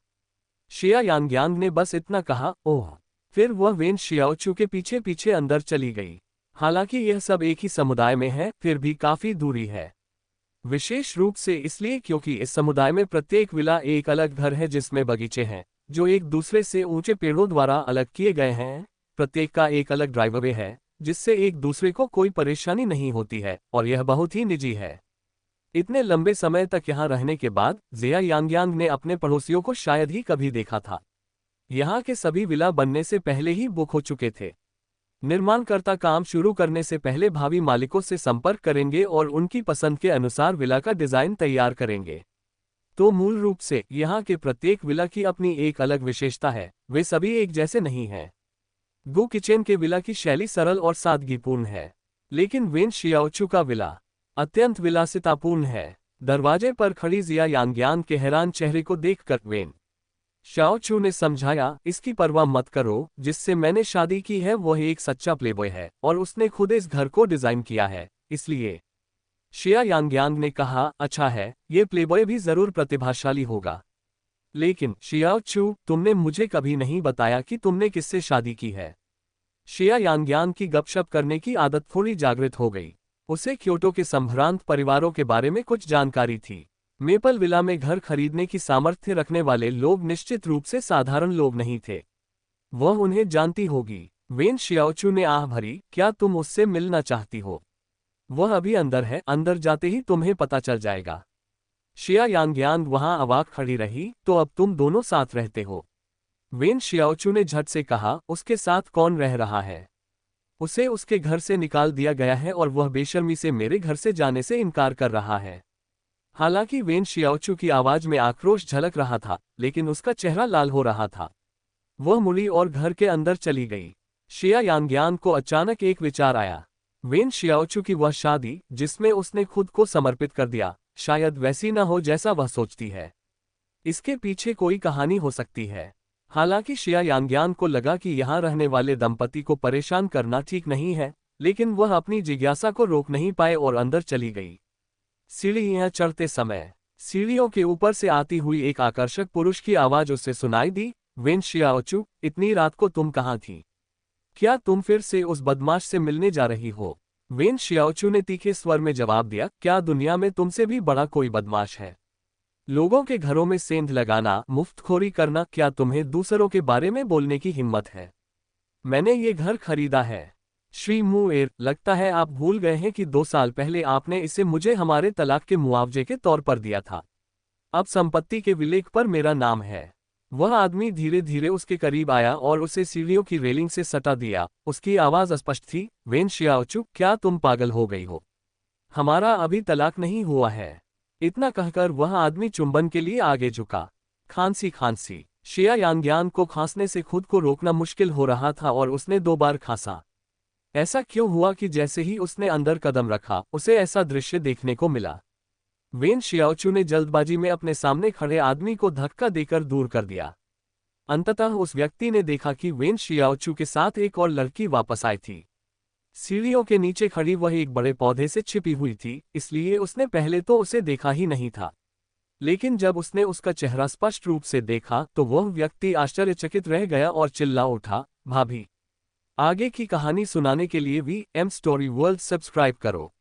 शिया यांग्यांग ने बस इतना कहा, ओह। फिर वह वेन शियाओचू के पीछे पीछे अंदर चली गई। हालांकि यह सब एक ही समुदाय में है, फिर भी काफी दूरी है। विशेष रूप से इसलिए क्योंकि इस समुदाय में प्रत्येक विला एक अलग घर है जिसमें बगीचे हैं, जो एक दूसरे से ऊंचे पेड़ों द्वारा अलग किए गए हैं। प्रत्येक का एक अलग ड्राइववे है, जिससे एक दूसरे को कोई परेशानी नहीं होती है, और यह बहुत ही निजी है। इतने लंबे समय तक यहाँ रहने के बाद जिया यांग्यांग ने अपने पड़ोसियों को शायद ही कभी देखा था। यहाँ के सभी विला बनने से पहले ही बुक हो चुके थे। निर्माणकर्ता काम शुरू करने से पहले भावी मालिकों से संपर्क करेंगे और उनकी पसंद के अनुसार विला का डिजाइन तैयार करेंगे। तो मूल रूप से यहाँ के प्रत्येक विला की अपनी एक अलग विशेषता है, वे सभी एक जैसे नहीं हैं। गु किचेन के विला की शैली सरल और सादगीपूर्ण है, लेकिन वेन शियाओचू का विला अत्यंत विलासितापूर्ण है। दरवाजे पर खड़ी जिया यांग्यांग के हैरान चेहरे को देखकर वेन शियाओचू ने समझाया, इसकी परवाह मत करो, जिससे मैंने शादी की है वह एक सच्चा प्लेबॉय है और उसने खुद इस घर को डिजाइन किया है, इसलिए। शिया यांग्यांग ने कहा, अच्छा है, ये प्लेबॉय भी जरूर प्रतिभाशाली होगा। लेकिन शियाओचू, तुमने मुझे कभी नहीं बताया कि तुमने किससे शादी की है। शिया यांग्यांग की गपशप करने की आदत थोड़ी जागृत हो गई। उसे क्योटो के संभ्रांत परिवारों के बारे में कुछ जानकारी थी। मेपल विला में घर खरीदने की सामर्थ्य रखने वाले लोग निश्चित रूप से साधारण लोग नहीं थे। वह उन्हें जानती होगी। वेन शियाओचू ने आह भरी, क्या तुम उससे मिलना चाहती हो? वह अभी अंदर है, अंदर जाते ही तुम्हें पता चल जाएगा। शिया यांग्यांग वहां अवाक खड़ी रही, तो अब तुम दोनों साथ रहते हो? वेन शियाओचू ने झट से कहा, उसके साथ कौन रह रहा है? उसे उसके घर से निकाल दिया गया है और वह बेशर्मी से मेरे घर से जाने से इनकार कर रहा है। हालांकि वेन शियाओचू की आवाज में आक्रोश झलक रहा था, लेकिन उसका चेहरा लाल हो रहा था। वह मुड़ी और घर के अंदर चली गई। शिया यांग्यांग को अचानक एक विचार आया। वेन शियाओचू की वह शादी, जिसमें उसने खुद को समर्पित कर दिया, शायद वैसी न हो जैसा वह सोचती है। इसके पीछे कोई कहानी हो सकती है। हालांकि शिया यांग्यांग को लगा कि यहाँ रहने वाले दंपति को परेशान करना ठीक नहीं है, लेकिन वह अपनी जिज्ञासा को रोक नहीं पाए और अंदर चली गई। सीढ़ियां चढ़ते समय सीढ़ियों के ऊपर से आती हुई एक आकर्षक पुरुष की आवाज उसे सुनाई दी, वेन शियाओचू, इतनी रात को तुम कहाँ थी? क्या तुम फिर से उस बदमाश से मिलने जा रही हो? वेन शियाओचू ने तीखे स्वर में जवाब दिया, क्या दुनिया में तुमसे भी बड़ा कोई बदमाश है? लोगों के घरों में सेंध लगाना, मुफ्तखोरी करना, क्या तुम्हें दूसरों के बारे में बोलने की हिम्मत है? मैंने ये घर खरीदा है। श्री मुएर, लगता है आप भूल गए हैं कि 2 साल पहले आपने इसे मुझे हमारे तलाक के मुआवजे के तौर पर दिया था। अब संपत्ति के विलेख पर मेरा नाम है। वह आदमी धीरे धीरे उसके करीब आया और उसे सीढ़ियों की रेलिंग से सटा दिया। उसकी आवाज स्पष्ट थी, वेन शियाओचू, क्या तुम पागल हो गई हो? हमारा अभी तलाक नहीं हुआ है। इतना कहकर वह आदमी चुंबन के लिए आगे झुका। खांसी खांसी। शिया यांग्यांग को खांसने से खुद को रोकना मुश्किल हो रहा था और उसने 2 बार खांसा। ऐसा क्यों हुआ कि जैसे ही उसने अंदर कदम रखा, उसे ऐसा दृश्य देखने को मिला। वेन शियाओचू ने जल्दबाजी में अपने सामने खड़े आदमी को धक्का देकर दूर कर दिया। अंततः उस व्यक्ति ने देखा कि वेन शियाओचू के साथ एक और लड़की वापस आई थी। सीढ़ियों के नीचे खड़ी वह एक बड़े पौधे से छिपी हुई थी, इसलिए उसने पहले तो उसे देखा ही नहीं था। लेकिन जब उसने उसका चेहरा स्पष्ट रूप से देखा तो वह व्यक्ति आश्चर्यचकित रह गया और चिल्ला उठा, भाभी। आगे की कहानी सुनाने के लिए VM स्टोरी वर्ल्ड सब्सक्राइब करो।